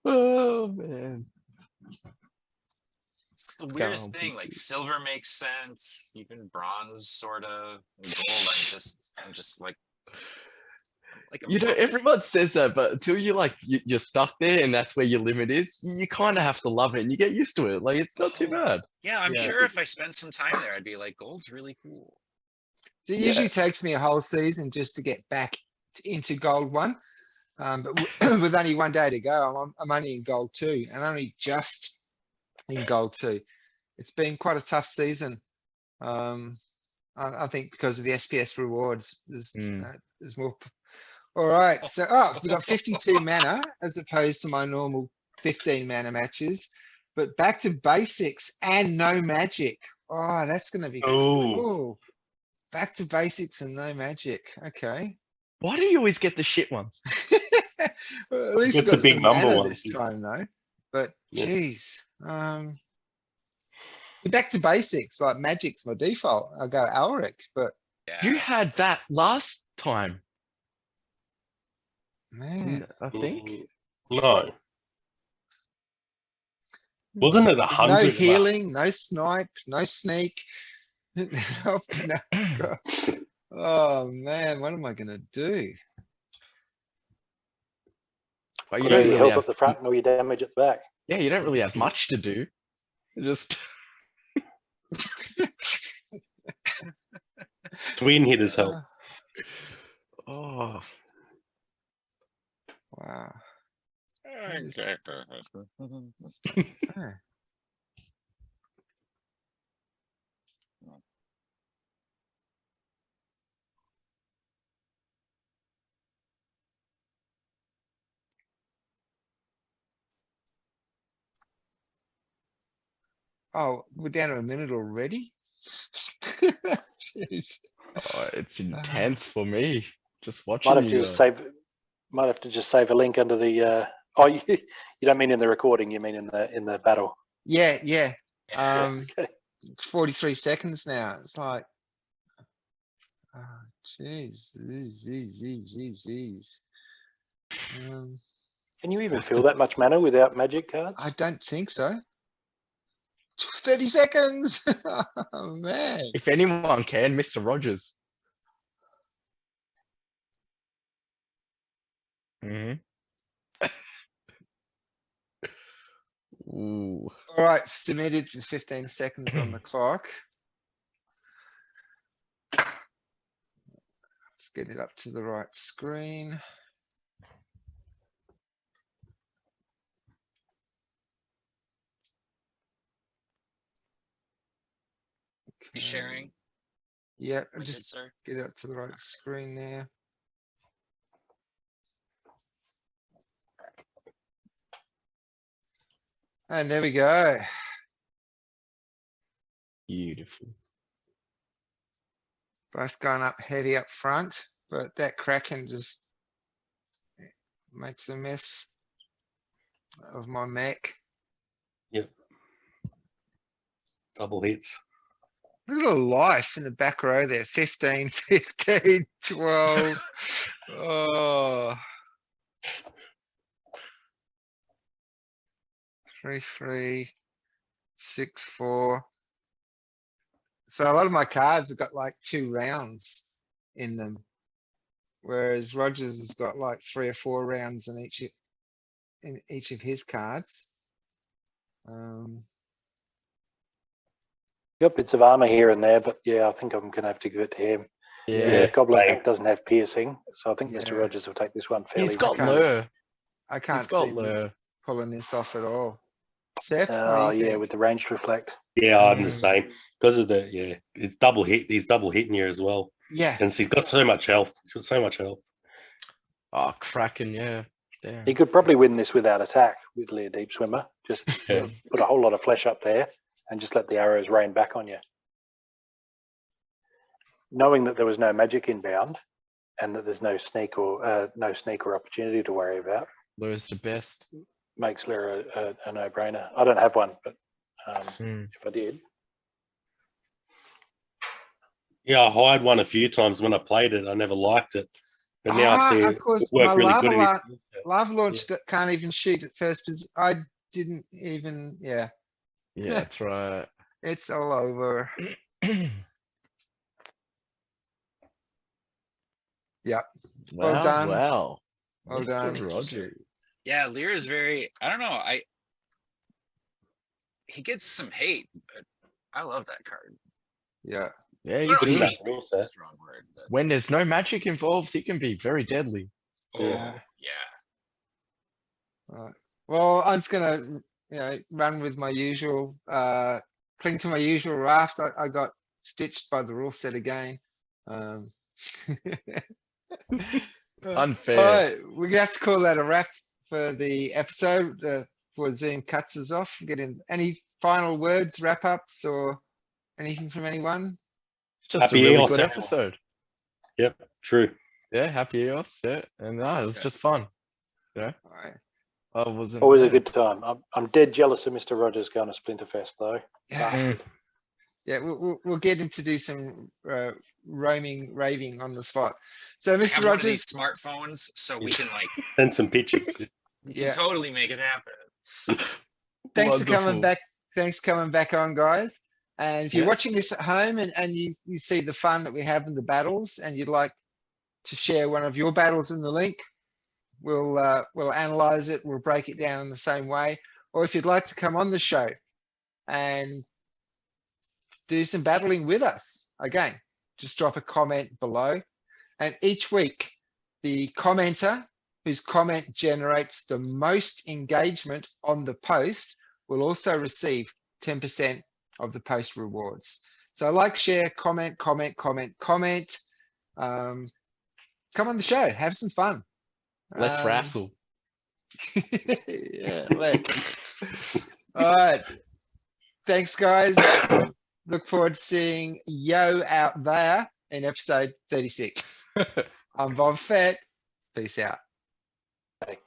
S4: Oh man.
S5: It's the
S4: It's
S5: weirdest
S4: kinda
S5: thing. Like silver makes sense, even bronze, sort of. Gold, I'm just like a
S4: You know,
S5: puppet.
S4: everyone says that, but until you're stuck there and that's where your limit is, you kind of have to love it and you get used to it. Like it's not too bad.
S5: Yeah, I'm
S1: Yeah.
S5: sure if I spend some time there, I'd be like, gold's really cool.
S1: So it
S4: Yeah.
S1: usually takes me a whole season just to get back into gold 1. But with only 1 day to go, I'm only in gold 2 and only just in gold 2. It's been quite a tough season. I think because of the SPS rewards, there's more. All right, so we got 52 mana as opposed to my normal 15 mana matches, but back to basics and no magic. Oh, that's gonna be cool. Back to basics and no magic. Okay.
S4: Why do you always get the shit ones?
S1: Well, at least
S6: It's
S1: got
S6: a big
S1: some
S6: number
S1: mana
S6: one,
S1: this
S6: too.
S1: time though. But
S6: Yeah.
S1: geez, back to basics. Like magic's my default. I'll go Alric, but
S5: Yeah.
S4: You had that last time,
S1: man,
S4: I think.
S6: No. Wasn't it
S1: no
S6: 100?
S1: healing, no snipe, no sneak. No, God. Oh man, what am I gonna do?
S4: But you
S2: You
S4: don't
S2: your
S4: really
S2: health
S4: have,
S2: at the front and all your damage at the back.
S4: yeah, you don't really have much to do. You just
S6: Twin hitters help.
S1: Uh,
S4: oh,
S1: wow.
S5: Okay.
S1: Oh. Oh, we're down to a minute already? Jeez.
S4: Oh, it's intense for me. Just
S2: Might
S4: watching
S2: have
S4: you
S2: to
S4: guys.
S2: just save. Might have to just save a link under the. Oh, you don't mean in the recording? You mean in the battle?
S1: Yeah,
S2: Yeah,
S1: 43 seconds now. It's like, oh, jeez, jeez.
S2: Can you even feel that much mana without magic cards?
S1: I don't think so. 30 seconds. Oh man.
S4: If anyone can, Mr. Rogers. Ooh.
S1: All right, submitted for 15 seconds on the clock. Let's get it up to the right screen.
S5: You sharing?
S1: Yeah,
S5: My good
S1: just
S5: sir.
S1: get it up to the right screen there. And there we go.
S4: Beautiful.
S1: Both going up heavy up front, but that Kraken just makes a mess of my mech.
S6: Double hits.
S1: Look at the life in the back row there. 15, 15, 12. Oh. 3, 3, 6, 4. So a lot of my cards have got like 2 rounds in them. Whereas Rogers has got like 3 or 4 rounds in each of his cards.
S2: Got bits of armor here and there, but yeah, I think I'm gonna have to give it to him.
S4: Yeah.
S2: The Goblin
S6: same.
S2: Pack doesn't have piercing, so I think
S1: Yeah.
S2: Mr. Rogers will take this one fairly.
S4: He's got
S1: can't-
S4: lure.
S1: I
S4: He's
S1: can't
S4: got
S1: see me
S4: lure.
S1: pulling this off at all. Seth, what
S2: Oh
S1: do you
S2: yeah,
S1: think?
S2: with the ranged reflect.
S6: Yeah, I'm the
S4: Mm.
S6: same because of the it's double hit. He's double hitting you as well,
S1: Yeah,
S6: and he's got so much health. He's got so much health.
S4: Oh, Kraken, yeah. Damn.
S2: He could probably win this without attack with Lear Deep Swimmer. Just
S6: Yeah.
S2: put a whole lot of flesh up there and just let the arrows rain back on you. Knowing that there was no magic inbound and that there's no sneak or opportunity to worry about,
S4: Lure's the best.
S2: makes Lear a no-brainer. I don't have one, but
S4: Mm.
S2: if I did,
S6: Yeah, I hired one a few times when I played it. I never liked it, but now I see
S1: of
S6: it
S1: course,
S6: work
S1: my
S6: really
S1: lava
S6: good. In his skill set.
S1: lava launch that can't even shoot at first because I didn't even, yeah,
S4: Yeah, that's right.
S1: it's all over. Well
S4: Well
S1: done.
S4: well.
S1: Well
S4: Mr.
S1: done.
S5: Thank you, sir.
S4: Rogers.
S5: Yeah, Lear is very. I don't know. He gets some hate, but I love that card.
S1: Yeah.
S4: Yeah,
S5: I
S4: you
S5: don't know,
S4: do.
S6: that
S5: hate
S6: rule
S5: is a
S6: set.
S5: strong word. But,
S4: When there's no magic involved, he can be very deadly.
S5: oh
S6: Yeah.
S5: yeah.
S1: Well, I'm just gonna, run with my usual, cling to my usual raft. I got stitched by the rule set again.
S4: Unfair.
S1: Alright, we're gonna have to call that a wrap for the episode, before Zoom cuts us off. Getting any final words, wrap ups or anything from anyone?
S4: It's just
S6: Happy
S4: a really
S6: EOS,
S4: good
S6: everyone.
S4: episode.
S6: Yep, true.
S4: Yeah, happy EOS. Yeah, and it was
S5: Okay.
S4: just fun. You know,
S1: Alright,
S4: I wasn't.
S2: always a
S4: yeah.
S2: good time. I'm dead jealous of Mr. Rogers going to Splinterfest though.
S1: yeah,
S2: Bastard.
S1: yeah, we'll get him to do some, raving on the spot. So
S5: I
S1: Mr.
S5: have one of these
S1: Rogers,
S5: smartphones, so we can like
S6: Send some pictures.
S5: we
S1: Yeah.
S5: can totally make it happen.
S1: thanks for coming
S4: Wonderful.
S1: back. Thanks for coming back on, guys. And if you're
S4: Yeah.
S1: watching this at home and you see the fun that we have in the battles and you'd like to share one of your battles in the link, we'll analyze it. We'll break it down in the same way. Or if you'd like to come on the show and do some battling with us, again, just drop a comment below. And each week, the commenter whose comment generates the most engagement on the post will also receive 10% of the post rewards. So like, share, comment. Come on the show, have some fun.
S4: Let's wrestle.
S1: Yeah, let's. All right. Thanks, guys. Look forward to seeing Yo out there in episode 36. I'm Bob Fett. Peace out.
S2: Okay.